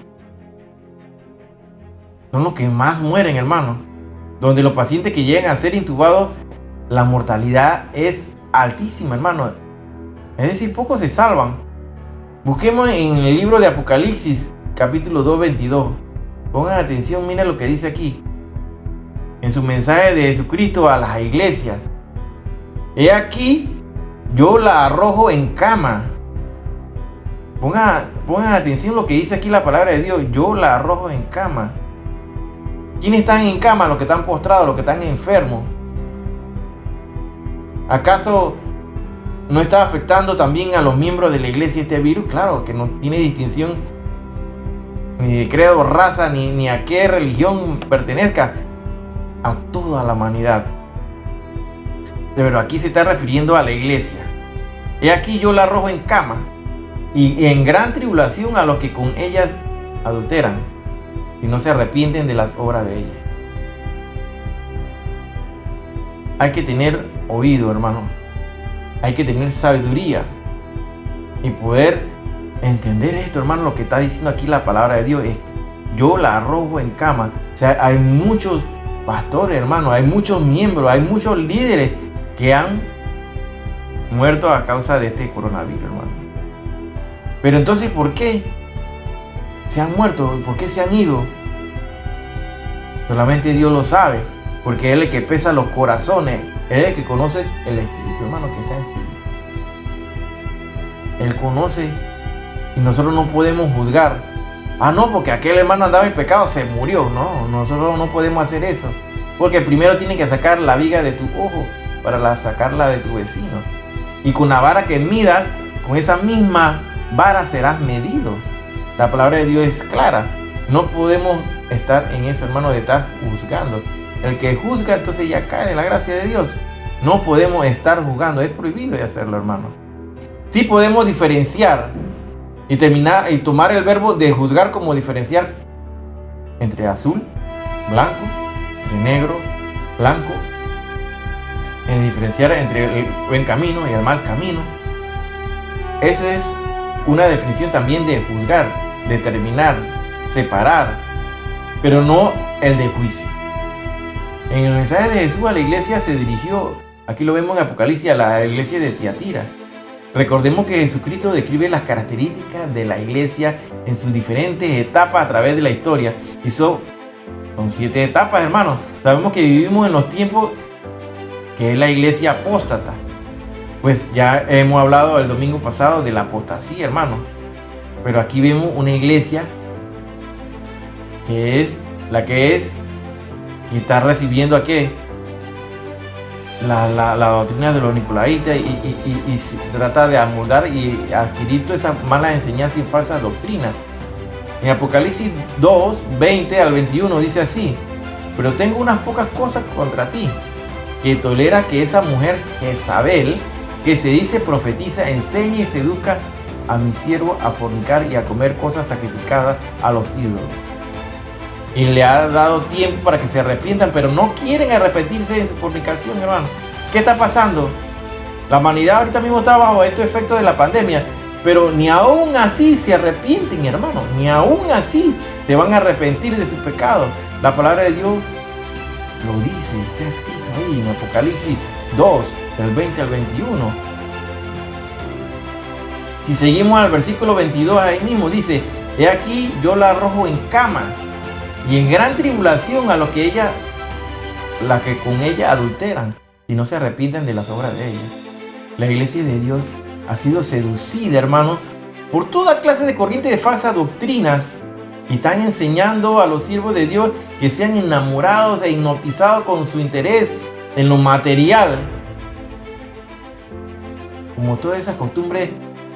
Son los que más mueren, hermano. Donde los pacientes que llegan a ser intubados, la mortalidad es altísima, hermano. Es decir, pocos se salvan. Busquemos en el libro de Apocalipsis, capítulo 2, 22. Pongan atención, mira lo que dice aquí. En su mensaje de Jesucristo a las iglesias. He aquí, yo la arrojo en cama. Pongan atención lo que dice aquí la palabra de Dios. Yo la arrojo en cama. ¿Quiénes están en cama? Los que están postrados, los que están enfermos. ¿Acaso ¿No está afectando también a los miembros de la iglesia este virus? Claro, que no tiene distinción ni de credo, raza, ni a qué religión pertenezca. A toda la humanidad. Pero aquí se está refiriendo a la iglesia. He aquí yo la arrojo en cama y en gran tribulación a los que con ellas adulteran y no se arrepienten de las obras de ella. Hay que tener oído, hermano. Hay que tener sabiduría y poder entender esto, hermano. Lo que está diciendo aquí la palabra de Dios es: yo la arrojo en cama. O sea, hay muchos pastores, hermano, hay muchos miembros, hay muchos líderes que han muerto a causa de este coronavirus, hermano. Pero entonces, ¿por qué se han muerto? ¿Por qué se han ido? Solamente Dios lo sabe, porque Él es el que pesa los corazones. Él es el que conoce el espíritu, hermano, que está en ti. Él conoce y nosotros no podemos juzgar. Ah, no, porque aquel hermano andaba en pecado, se murió. No, nosotros no podemos hacer eso. Porque primero tienen que sacar la viga de tu ojo para sacarla de tu vecino. Y con la vara que midas, con esa misma vara serás medido. La palabra de Dios es clara. No podemos estar en eso, hermano, de estar juzgando. El que juzga, entonces ya cae de la gracia de Dios. No podemos estar juzgando, es prohibido de hacerlo, hermano. Sí podemos diferenciar y tomar el verbo de juzgar como diferenciar entre azul, blanco, entre negro, blanco. Es diferenciar entre el buen camino y el mal camino. Eso es una definición también de juzgar, determinar, separar, pero no el de juicio. En el mensaje de Jesús a la iglesia se dirigió, aquí lo vemos en Apocalipsis, a la iglesia de Tiatira. Recordemos que Jesucristo describe las características de la iglesia en sus diferentes etapas a través de la historia. Y son 7 etapas, hermanos. Sabemos que vivimos en los tiempos que es la iglesia apóstata. Pues ya hemos hablado el domingo pasado de la apostasía, hermano. Pero aquí vemos una iglesia que es la que está recibiendo a qué? La doctrina de los nicolaitas y se trata de amoldar y adquirir toda esa mala enseñanza y falsa doctrina. En Apocalipsis 2, 20 al 21 dice así: pero tengo unas pocas cosas contra ti, que tolera que esa mujer Jezabel, que se dice profetiza, enseñe y seduzca a mi siervo a fornicar y a comer cosas sacrificadas a los ídolos. Y le ha dado tiempo para que se arrepientan, pero no quieren arrepentirse de su fornicación, hermano. ¿Qué está pasando? La humanidad ahorita mismo está bajo estos efectos de la pandemia, pero ni aún así se arrepienten, hermano. Ni aún así se van a arrepentir de sus pecados. La palabra de Dios lo dice, está escrito ahí en Apocalipsis 2, del 20 al 21. Si seguimos al versículo 22, ahí mismo dice: he aquí yo la arrojo en cama y en gran tribulación a los que con ella adulteran y no se arrepienten de las obras de ella. La iglesia de Dios ha sido seducida, hermano, por toda clase de corrientes de falsas doctrinas, y están enseñando a los siervos de Dios que sean enamorados e hipnotizados con su interés en lo material. Como todas esas costumbres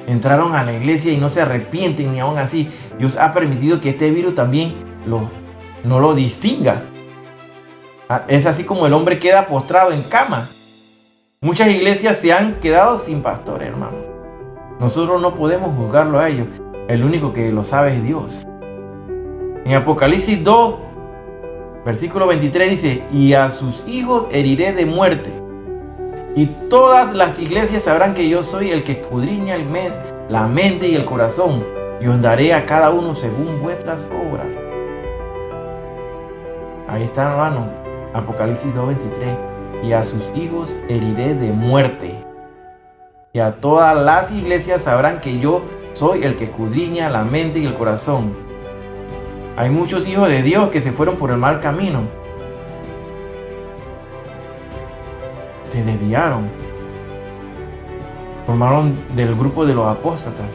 entraron a la iglesia y no se arrepienten, ni aún así Dios ha permitido que este virus también no lo distinga. Es así como el hombre queda postrado en cama. Muchas iglesias se han quedado sin pastor, hermano. Nosotros no podemos juzgarlo a ellos. El único que lo sabe es Dios. En Apocalipsis 2, versículo 23 dice: y a sus hijos heriré de muerte, y todas las iglesias sabrán que yo soy el que escudriña la mente y el corazón, y os daré a cada uno según vuestras obras. Ahí está, hermano, Apocalipsis 2:23. Y a sus hijos heriré de muerte, y a todas las iglesias sabrán que yo soy el que escudriña la mente y el corazón. Hay muchos hijos de Dios que se fueron por el mal camino. Se desviaron. Formaron del grupo de los apóstatas.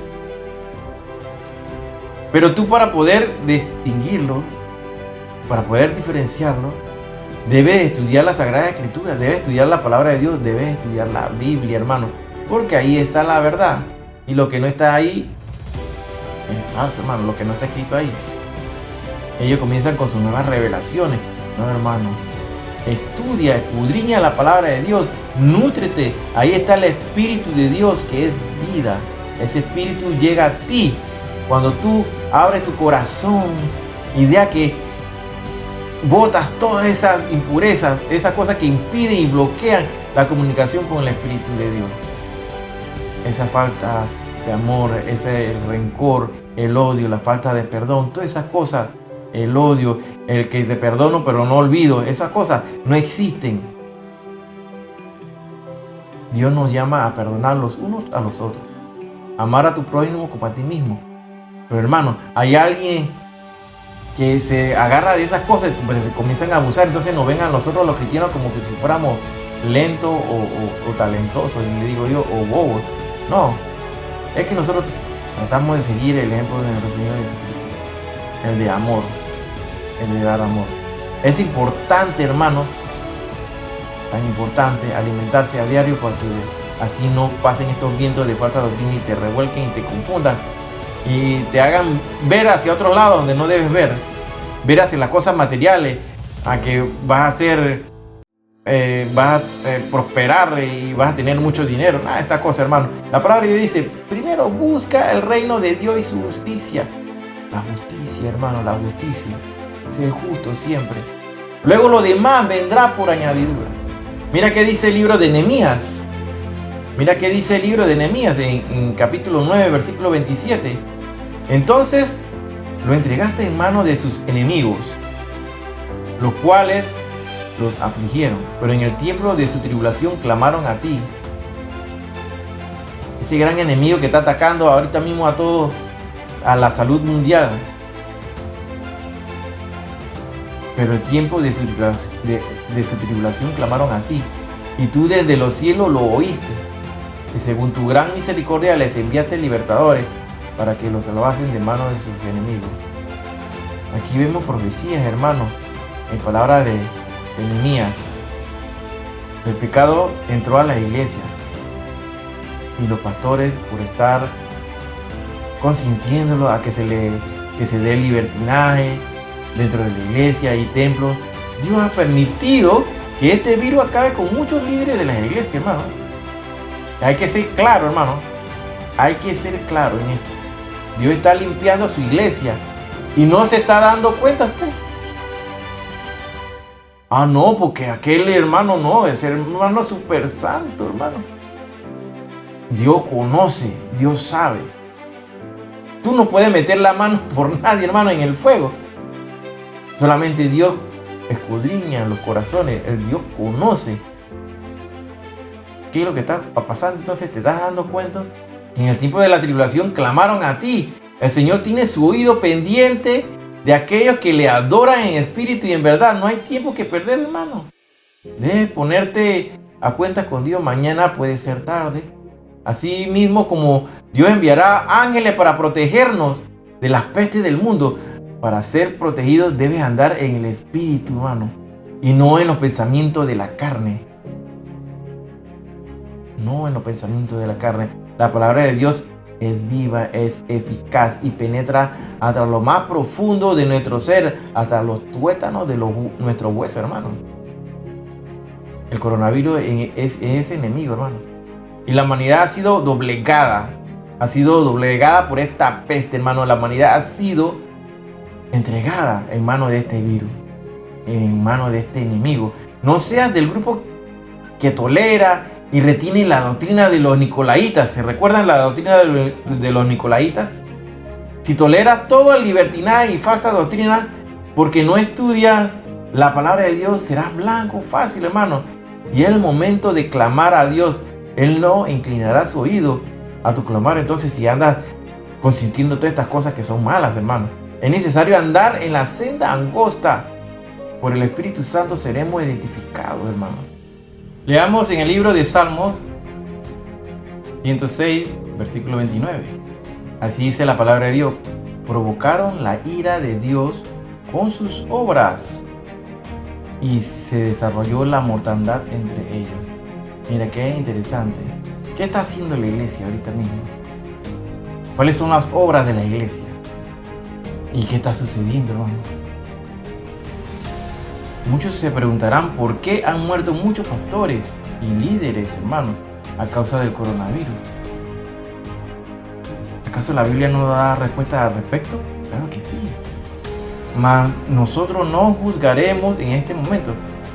Pero tú, para poder distinguirlo, para poder diferenciarlo, debes estudiar la Sagrada Escritura, debes estudiar la palabra de Dios, debes estudiar la Biblia, hermano. porque ahí está la verdad. Y lo que no está ahí es falso, hermano, lo que no está escrito ahí. Ellos comienzan con sus nuevas revelaciones. No, hermano. Estudia, escudriña la palabra de Dios, nútrete. Ahí está el Espíritu de Dios, que es vida. Ese Espíritu llega a ti cuando tú abres tu corazón y deja que botas todas esas impurezas, esas cosas que impiden y bloquean la comunicación con el Espíritu de Dios. Esa falta de amor, ese rencor, el odio, la falta de perdón, todas esas cosas, el odio, el que te perdono pero no olvido, esas cosas no existen. Dios nos llama a perdonar los unos a los otros, amar a tu prójimo como a ti mismo. Pero hermano, hay alguien que se agarra de esas cosas, pues, comienzan a abusar, entonces nos ven a nosotros los cristianos como que si fuéramos lentos o talentosos, y le digo yo, o bobos. No, es que nosotros tratamos de seguir el ejemplo de nuestro Señor Jesucristo, el de amor, el de dar amor. Es importante, hermano, tan importante alimentarse a diario, porque así no pasen estos vientos de falsa doctrina y te revuelquen y te confundan y te hagan ver hacia otro lado donde no debes ver hacia las cosas materiales, a que vas a ser vas a prosperar y vas a tener mucho dinero. Nada de esta cosa, hermano. La palabra de Dios dice: primero busca el reino de Dios y su justicia. La justicia, hermano, la justicia. Sé justo siempre. Luego lo demás vendrá por añadidura. Mira qué dice el libro de Nehemías. Mira qué dice el libro de Nehemías en capítulo 9, versículo 27. Entonces lo entregaste en manos de sus enemigos, los cuales los afligieron, pero en el tiempo de su tribulación clamaron a ti. Ese gran enemigo que está atacando ahorita mismo a todos, a la salud mundial. Pero el tiempo de su tribulación clamaron a ti, y tú desde los cielos lo oíste. Y según tu gran misericordia les enviaste libertadores para que los salvasen de manos de sus enemigos. Aquí vemos profecías, hermano, en palabras de Nehemías. El pecado entró a la iglesia y los pastores, por estar consintiéndolo a que se dé libertinaje dentro de la iglesia y templos, Dios ha permitido que este virus acabe con muchos líderes de las iglesias, hermano. Hay que ser claro, hermano. Hay que ser claro en esto. Dios está limpiando a su iglesia y no se está dando cuenta usted. Ah, no, porque aquel hermano no, ese hermano es súper santo, hermano. Dios conoce, Dios sabe. Tú no puedes meter la mano por nadie, hermano, en el fuego. Solamente Dios escudriña los corazones, el Dios conoce qué es lo que está pasando. Entonces te estás dando cuenta que en el tiempo de la tribulación clamaron a ti. El Señor tiene su oído pendiente de aquellos que le adoran en espíritu y en verdad. No hay tiempo que perder, hermano. Debes ponerte a cuentas con Dios. Mañana puede ser tarde. Así mismo como Dios enviará ángeles para protegernos de las pestes del mundo, para ser protegidos debes andar en el espíritu, hermano, y no en los pensamientos de la carne. No en los pensamientos de la carne. La palabra de Dios es viva, es eficaz y penetra hasta lo más profundo de nuestro ser, hasta los tuétanos de nuestros huesos, hermano. El coronavirus es ese enemigo, hermano. Y la humanidad ha sido doblegada por esta peste, hermano. La humanidad ha sido entregada en manos de este virus, en manos de este enemigo. No seas del grupo que tolera y retiene la doctrina de los nicolaitas. ¿Se recuerdan la doctrina de los nicolaitas? Si toleras todo el libertinaje y falsa doctrina porque no estudias la palabra de Dios, serás blanco fácil, hermano. Y es el momento de clamar a Dios. Él no inclinará su oído a tu clamar. Entonces, si andas consintiendo todas estas cosas que son malas, hermano, es necesario andar en la senda angosta. Por el Espíritu Santo seremos identificados, hermano. Leamos en el libro de Salmos 106, versículo 29. Así dice la palabra de Dios: provocaron la ira de Dios con sus obras y se desarrolló la mortandad entre ellos. Mira qué interesante, ¿Qué está haciendo la iglesia ahorita mismo? ¿Cuáles son las obras de la iglesia? ¿Y qué está sucediendo, hermano? Muchos se preguntarán por qué han muerto muchos pastores y líderes, hermano, a causa del coronavirus. ¿Acaso la Biblia no da respuesta al respecto? Claro que sí. Mas nosotros no juzgaremos en este momento.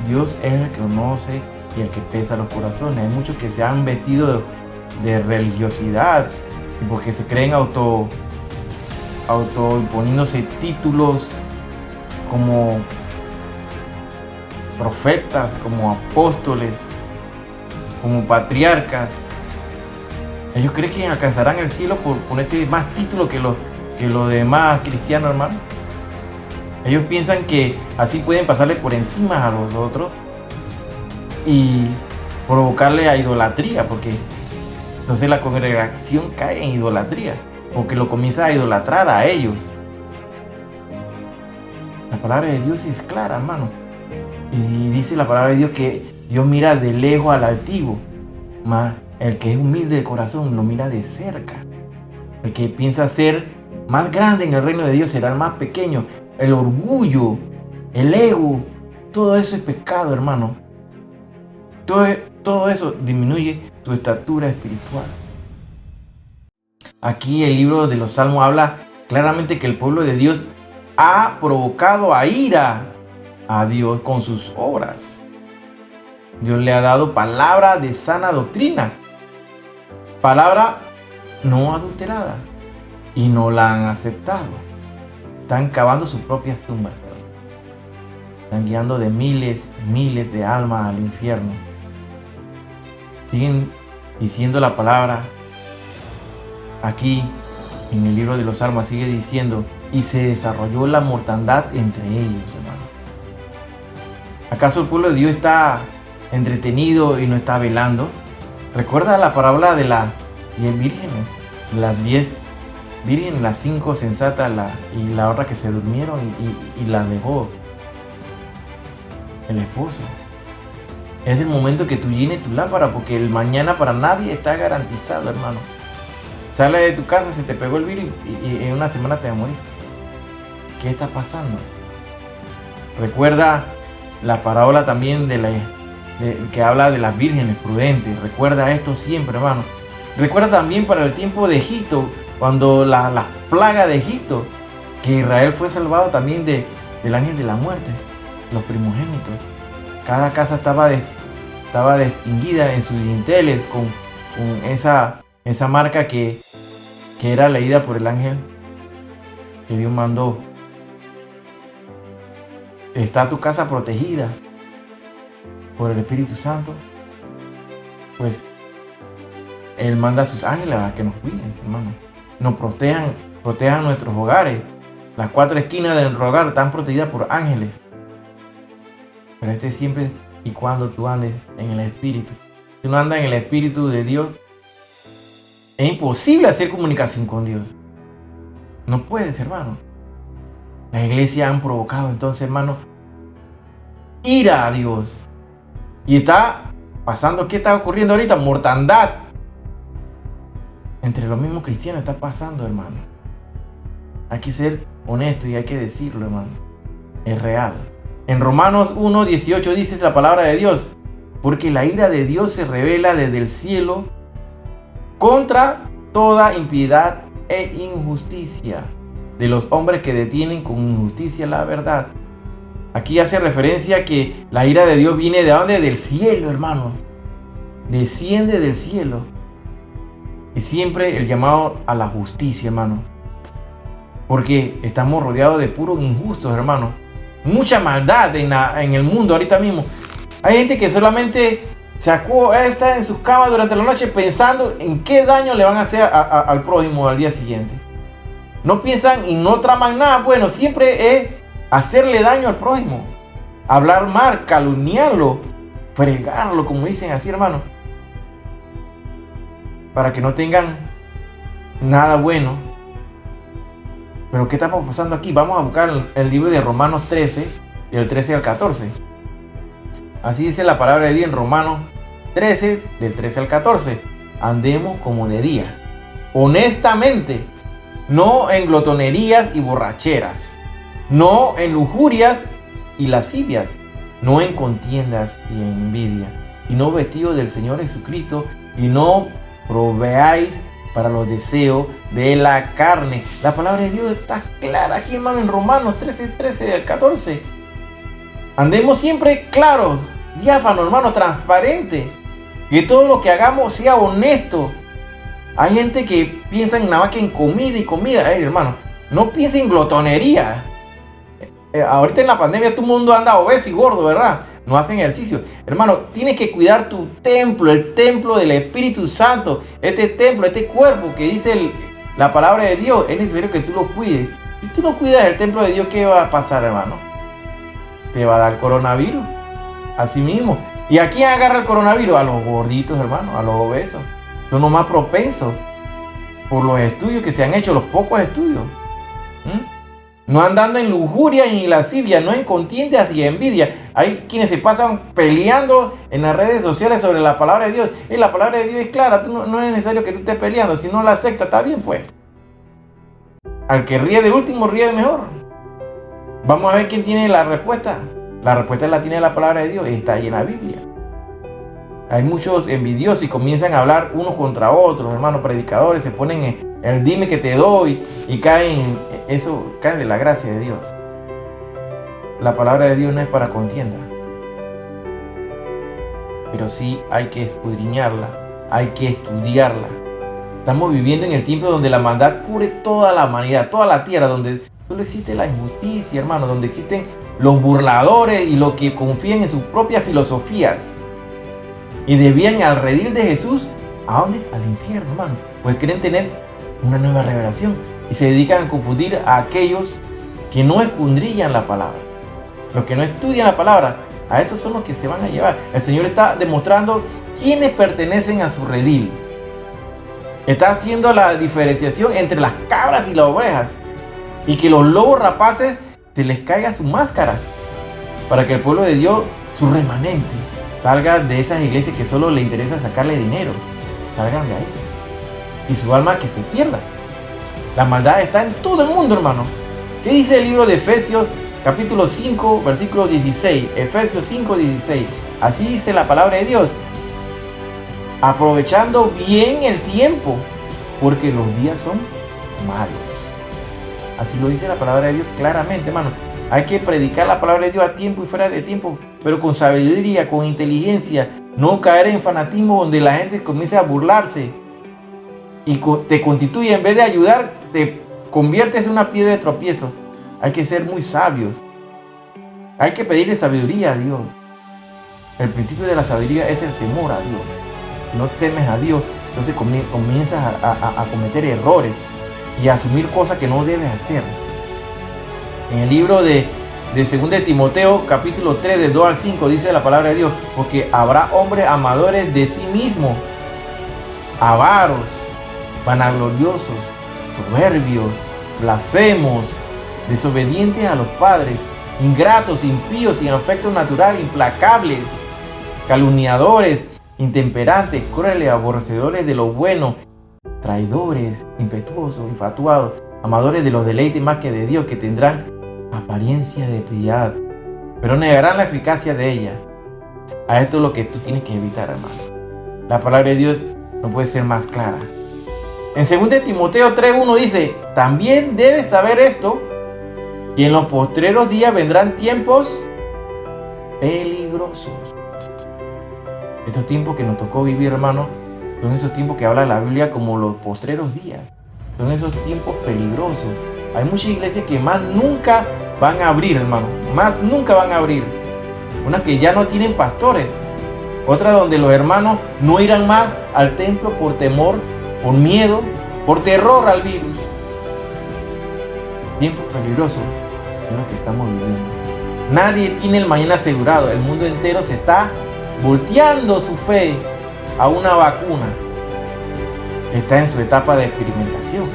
Dios es el que conoce y el que pesa los corazones. Hay muchos que se han vestido de religiosidad porque se creen imponiéndose títulos como profetas, como apóstoles, como patriarcas. Ellos creen que alcanzarán el cielo por ponerse más títulos que los demás cristianos, hermano. Ellos piensan que así pueden pasarle por encima a los otros y provocarle a idolatría, porque entonces la congregación cae en idolatría, porque lo comienza a idolatrar a ellos. La palabra de Dios es clara, hermano. Y dice la palabra de Dios que Dios mira de lejos al altivo, mas el que es humilde de corazón lo mira de cerca. El que piensa ser más grande en el reino de Dios será el más pequeño. El orgullo, el ego, todo eso es pecado, hermano. Todo eso disminuye tu estatura espiritual. Aquí el libro de los Salmos habla claramente que el pueblo de Dios ha provocado a ira a Dios con sus obras. Dios le ha dado palabra de sana doctrina, palabra no adulterada, y no la han aceptado. Están cavando sus propias tumbas. Están guiando de miles de almas al infierno. Siguen diciendo la palabra. Aquí en el libro de los Salmos sigue diciendo: y se desarrolló la mortandad entre ellos, hermano. ¿Acaso el pueblo de Dios está entretenido y no está velando? Recuerda la parábola de las 10 vírgenes. Las 10 vírgenes, las 5 sensatas y la otra que se durmieron y la dejó el esposo. Es el momento que tú llenes tu lámpara, porque el mañana para nadie está garantizado, hermano. Sale de tu casa, se te pegó el virus y en una semana te moriste. ¿Qué está pasando? Recuerda la parábola también que habla de las vírgenes prudentes. Recuerda esto siempre, hermano. Recuerda también para el tiempo de Egipto, cuando la plaga de Egipto, que Israel fue salvado también del ángel de la muerte, los primogénitos. Cada casa estaba distinguida en sus dinteles con esa marca que era leída por el ángel que Dios mandó. ¿Está tu casa protegida por el Espíritu Santo? Pues Él manda a sus ángeles a que nos cuiden, hermano. Nos protejan nuestros hogares. Las 4 esquinas del hogar están protegidas por ángeles. Pero esto es siempre y cuando tú andes en el Espíritu. Si no andas en el Espíritu de Dios, es imposible hacer comunicación con Dios. No puedes, hermano. Las iglesias han provocado entonces, hermano, ira a Dios. Y está pasando, ¿qué está ocurriendo ahorita? Mortandad. Entre los mismos cristianos está pasando, hermano. Hay que ser honesto y hay que decirlo, hermano. Es real. En Romanos 1:18 dice la palabra de Dios: porque la ira de Dios se revela desde el cielo contra toda impiedad e injusticia de los hombres que detienen con injusticia la verdad. Aquí hace referencia a que la ira de Dios viene de dónde? Del cielo, hermano. Desciende del cielo. Y siempre el llamado a la justicia, hermano. Porque estamos rodeados de puros injustos, hermano. Mucha maldad en el mundo ahorita mismo. Hay gente que solamente está en su cama durante la noche pensando en qué daño le van a hacer al prójimo al día siguiente. No piensan y no traman nada bueno. Siempre es hacerle daño al prójimo. Hablar mal, calumniarlo, fregarlo, como dicen así, hermano. Para que no tengan nada bueno. Pero ¿qué está pasando aquí? Vamos a buscar el libro de Romanos 13, del 13 al 14. Así dice la palabra de Dios en Romanos 13, del 13 al 14. andemos como de día, honestamente, no en glotonerías y borracheras, no en lujurias y lascivias, no en contiendas y envidia, sino vestidos del Señor Jesucristo, y no proveáis para los deseos de la carne. La palabra de Dios está clara aquí, hermano, en Romanos 13 al 14. Andemos siempre claros, diáfanos, hermano, transparente, que todo lo que hagamos sea honesto. Hay gente que piensa en nada más que en comida y comida. Hermano, no piensa en glotonería. Ahorita en la pandemia todo el mundo anda obeso y gordo, ¿verdad? No hacen ejercicio. Hermano, tienes que cuidar tu templo, el templo del Espíritu Santo. Este templo, este cuerpo que dice la palabra de Dios, es necesario que tú lo cuides. Si tú no cuidas el templo de Dios, ¿qué va a pasar, hermano? Te va a dar coronavirus. Así mismo. ¿Y a quién agarra el coronavirus? A los gorditos, hermano, a los obesos. Son los más propensos por los estudios que se han hecho, los pocos estudios. No andando en lujuria y en lascivia, no en contiendas y envidia. Hay quienes se pasan peleando en las redes sociales sobre la palabra de Dios. La palabra de Dios es clara, no es necesario que tú estés peleando. Si no la aceptas, está bien, pues. Al que ríe de último, ríe de mejor. Vamos a ver quién tiene la respuesta. La respuesta la tiene la palabra de Dios y está ahí en la Biblia. Hay muchos envidiosos y comienzan a hablar unos contra otros, hermanos predicadores, se ponen en el dime que te doy y caen de la gracia de Dios. La palabra de Dios no es para contienda, pero sí hay que escudriñarla, hay que estudiarla. Estamos viviendo en el tiempo donde la maldad cubre toda la humanidad, toda la tierra, donde solo existe la injusticia, hermano, donde existen los burladores y los que confían en sus propias filosofías y desvían al redil de Jesús. ¿A dónde? Al infierno, hermano. Pues quieren tener una nueva revelación y se dedican a confundir a aquellos que no escudriñan la palabra. Los que no estudian la palabra, a esos son los que se van a llevar. El Señor está demostrando quiénes pertenecen a su redil. Está haciendo la diferenciación entre las cabras y las ovejas, y que los lobos rapaces se les caiga su máscara, para que el pueblo de Dios, su remanente, salga de esas iglesias que solo le interesa sacarle dinero. Salgan de ahí. Y su alma que se pierda. La maldad está en todo el mundo, hermano. ¿Qué dice el libro de Efesios, capítulo 5, versículo 16? Efesios 5, 16. Así dice la palabra de Dios. Aprovechando bien el tiempo, porque los días son malos. Así lo dice la palabra de Dios claramente, hermano. Hay que predicar la palabra de Dios a tiempo y fuera de tiempo, pero con sabiduría, con inteligencia. No caer en fanatismo donde la gente comienza a burlarse y te constituye, en vez de ayudar, te conviertes en una piedra de tropiezo. Hay que ser muy sabios. Hay que pedirle sabiduría a Dios. El principio de la sabiduría es el temor a Dios. Si no temes a Dios, entonces comienzas a cometer errores y a asumir cosas que no debes hacer. En el libro de 2 de Timoteo, capítulo 3, del 2 al 5, dice la palabra de Dios: porque habrá hombres amadores de sí mismos, avaros, vanagloriosos, soberbios, blasfemos, desobedientes a los padres, ingratos, impíos, sin afecto natural, implacables, calumniadores, intemperantes, crueles, aborrecedores de lo bueno, traidores, impetuosos, infatuados, amadores de los deleites más que de Dios, que tendrán apariencia de piedad, pero negarán la eficacia de ella. A esto es lo que tú tienes que evitar, hermano. La palabra de Dios no puede ser más clara. En 2 de Timoteo 3:1 dice: también debes saber esto, y en los postreros días vendrán tiempos peligrosos. Estos tiempos que nos tocó vivir, hermano, son esos tiempos que habla la Biblia como los postreros días. Son esos tiempos peligrosos. Hay muchas iglesias que más nunca van a abrir, hermano. Más nunca van a abrir. Unas que ya no tienen pastores. Otras donde los hermanos no irán más al templo por temor, por miedo, por terror al virus. Tiempos peligrosos es lo que estamos viviendo. Nadie tiene el mañana asegurado. El mundo entero se está volteando su fe a una vacuna. Está en su etapa de experimentación.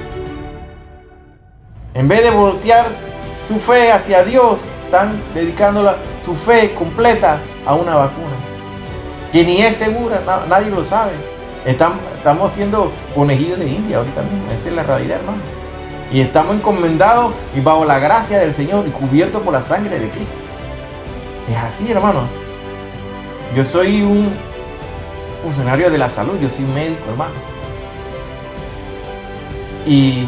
En vez de voltear su fe hacia Dios, están dedicando su fe completa a una vacuna que ni es segura, nadie lo sabe. Estamos siendo conejillos de India ahorita mismo. Esa es la realidad, hermano. Y estamos encomendados y bajo la gracia del Señor y cubiertos por la sangre de Cristo. Es así, hermano. Yo soy un funcionario de la salud, yo soy médico, hermano. Y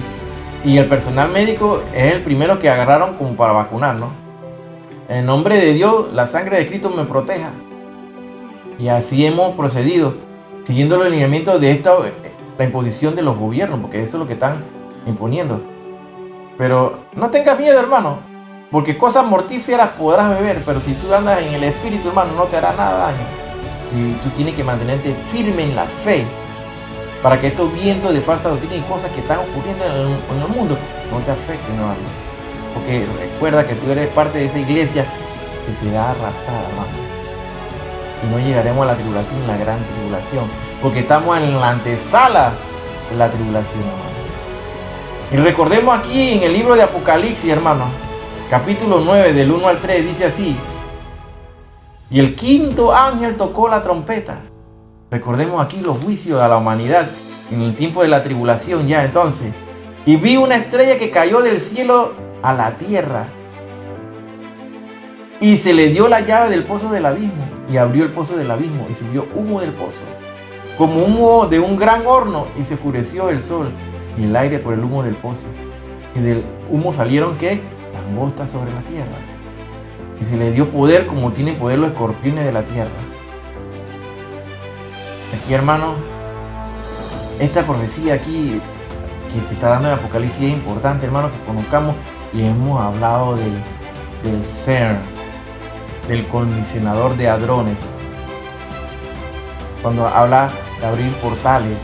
el personal médico es el primero que agarraron como para vacunar, ¿no? En nombre de Dios, la sangre de Cristo me proteja. Y así hemos procedido, siguiendo los lineamientos de la imposición de los gobiernos, porque eso es lo que están imponiendo. Pero no tengas miedo, hermano, porque cosas mortíferas podrás beber, pero si tú andas en el Espíritu, hermano, no te hará nada daño. Y tú tienes que mantenerte firme en la fe, para que estos vientos de falsa doctrina y cosas que están ocurriendo en el mundo no te afecten, hermano. Porque recuerda que tú eres parte de esa iglesia que será arrastrada, hermano. Y no llegaremos a la tribulación, la gran tribulación, porque estamos en la antesala de la tribulación, hermano. Y recordemos aquí en el libro de Apocalipsis, hermano, capítulo 9, del 1 al 3, dice así: y el quinto ángel tocó la trompeta. Recordemos aquí los juicios a la humanidad en el tiempo de la tribulación ya entonces. Y vi una estrella que cayó del cielo a la tierra. Y se le dio la llave del pozo del abismo. Y abrió el pozo del abismo y subió humo del pozo, como humo de un gran horno. Y se oscureció el sol y el aire por el humo del pozo. Y del humo salieron, ¿qué? Langostas sobre la tierra. Y se le dio poder como tienen poder los escorpiones de la tierra. Aquí, hermano, esta profecía aquí que se está dando en Apocalipsis es importante, hermano, que conozcamos. Y hemos hablado del CERN, del colisionador de hadrones, cuando habla de abrir portales.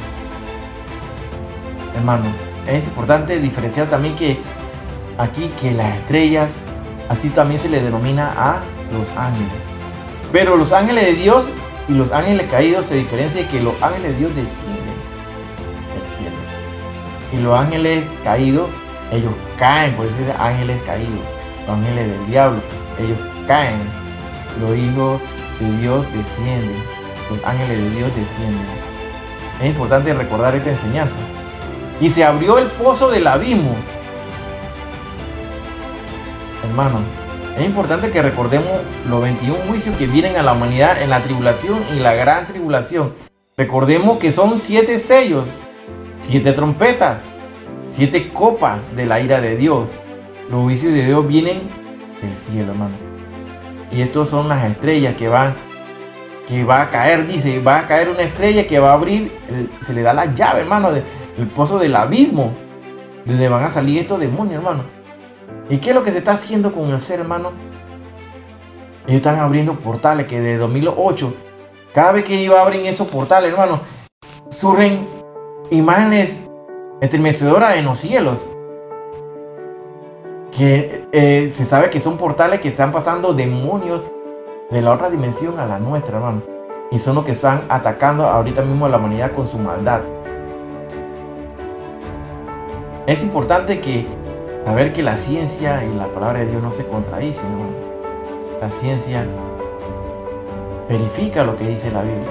Hermano, es importante diferenciar también que aquí que las estrellas, así también se le denomina a los ángeles. Pero los ángeles de Dios y los ángeles caídos se diferencian que los ángeles de Dios descienden del cielo. Y los ángeles caídos, ellos caen, por eso es ángeles caídos. Los ángeles del diablo, ellos caen. Los hijos de Dios descienden. Los ángeles de Dios descienden. Es importante recordar esta enseñanza. Y se abrió el pozo del abismo. Hermano, es importante que recordemos los 21 juicios que vienen a la humanidad en la tribulación y la gran tribulación. Recordemos que son 7 sellos, 7 trompetas, 7 copas de la ira de Dios. Los juicios de Dios vienen del cielo, hermano. Y estos son las estrellas que va a caer, dice, va a caer una estrella que va a abrir, se le da la llave, hermano, del pozo del abismo, donde van a salir estos demonios, hermano. ¿Y qué es lo que se está haciendo con el ser, hermano? Ellos están abriendo portales que desde 2008, cada vez que ellos abren esos portales, hermano, surgen imágenes estremecedoras en los cielos. Que se sabe que son portales que están pasando demonios de la otra dimensión a la nuestra, hermano. Y son los que están atacando ahorita mismo a la humanidad con su maldad. Es importante saber que la ciencia y la palabra de Dios no se contradicen, hermano. La ciencia verifica lo que dice la Biblia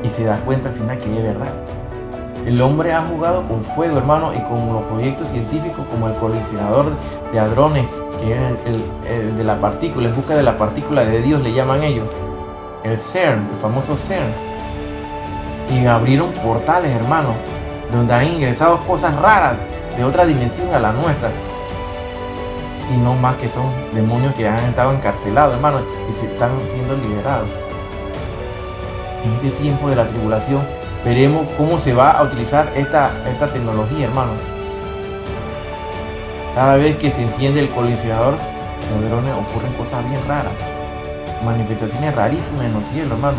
y se da cuenta al final que es verdad. El hombre ha jugado con fuego, hermano, y con los proyectos científicos como el colisionador de hadrones, que es el de la partícula, en busca de la partícula de Dios, le llaman ellos. El CERN, el famoso CERN. Y abrieron portales, hermano, donde han ingresado cosas raras de otra dimensión a la nuestra. Y no más que son demonios que han estado encarcelados, hermano, y se están siendo liberados. En este tiempo de la tribulación veremos cómo se va a utilizar esta tecnología, hermano. Cada vez que se enciende el colisionador de hadrones ocurren cosas bien raras, manifestaciones rarísimas en los cielos, hermano.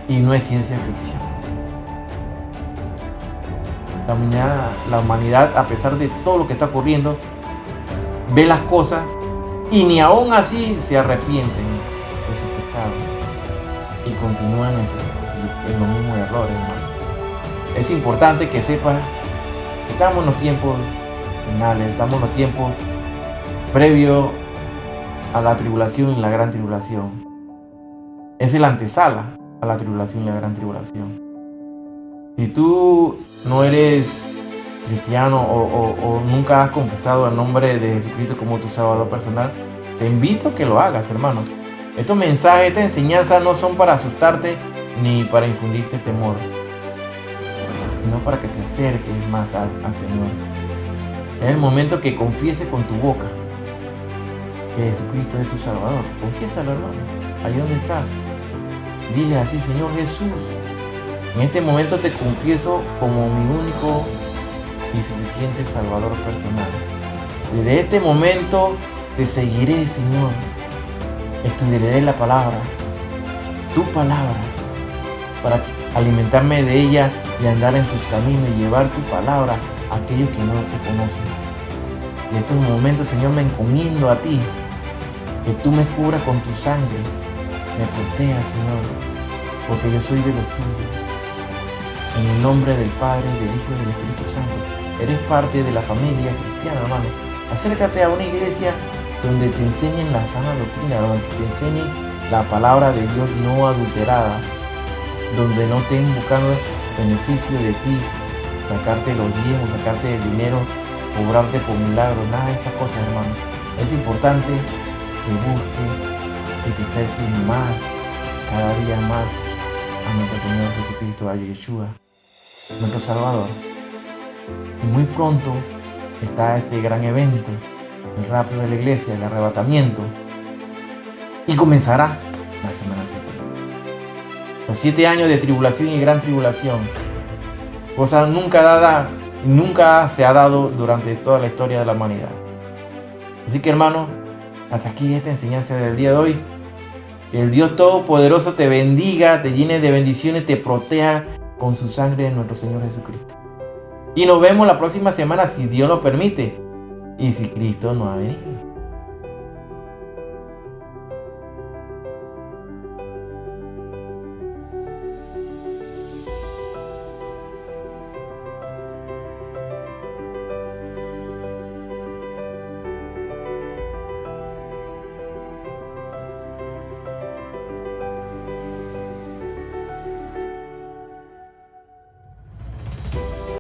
Y no es ciencia ficción. La humanidad, a pesar de todo lo que está ocurriendo, ve las cosas y ni aún así se arrepienten de sus pecados y continúan en los mismos errores, hermano. Es importante que sepas que estamos en los tiempos finales, estamos en los tiempos previos a la tribulación y la gran tribulación. Es la antesala a la tribulación y la gran tribulación. Si tú no eres cristiano o nunca has confesado el nombre de Jesucristo como tu Salvador personal, te invito a que lo hagas, hermano. Estos mensajes, estas enseñanzas no son para asustarte ni para infundirte temor, sino para que te acerques más al Señor. Es el momento que confieses con tu boca que Jesucristo es tu Salvador. Confiésalo, hermano. Ahí donde está. Dile así: Señor Jesús, en este momento te confieso como mi único y suficiente Salvador personal. Desde este momento te seguiré, Señor. Estudiaré la palabra, tu palabra, para alimentarme de ella y andar en tus caminos y llevar tu palabra a aquellos que no te conocen. En estos momentos, Señor, me encomiendo a ti, que tú me cubras con tu sangre, me protejas, Señor, porque yo soy de los tuyos. En el nombre del Padre, del Hijo y del Espíritu Santo. Eres parte de la familia cristiana, hermano. Acércate a una iglesia donde te enseñen la sana doctrina, donde te enseñen la palabra de Dios no adulterada, donde no estén buscando beneficio de ti, sacarte los diezmos, sacarte el dinero, cobrarte por milagro, nada de estas cosas, hermano. Es importante que busques y te acerques más, cada día más, a nuestro Señor Jesucristo, a Yeshua, nuestro Salvador. Y muy pronto está este gran evento, el rapto de la iglesia, el arrebatamiento, y comenzará la Semana Santa. Los 7 años de tribulación y gran tribulación, cosa nunca dada y nunca se ha dado durante toda la historia de la humanidad. Así que, hermano, hasta aquí esta enseñanza del día de hoy. Que el Dios Todopoderoso te bendiga, te llene de bendiciones, te proteja con su sangre de nuestro Señor Jesucristo. Y nos vemos la próxima semana, si Dios lo permite y si Cristo no ha venido.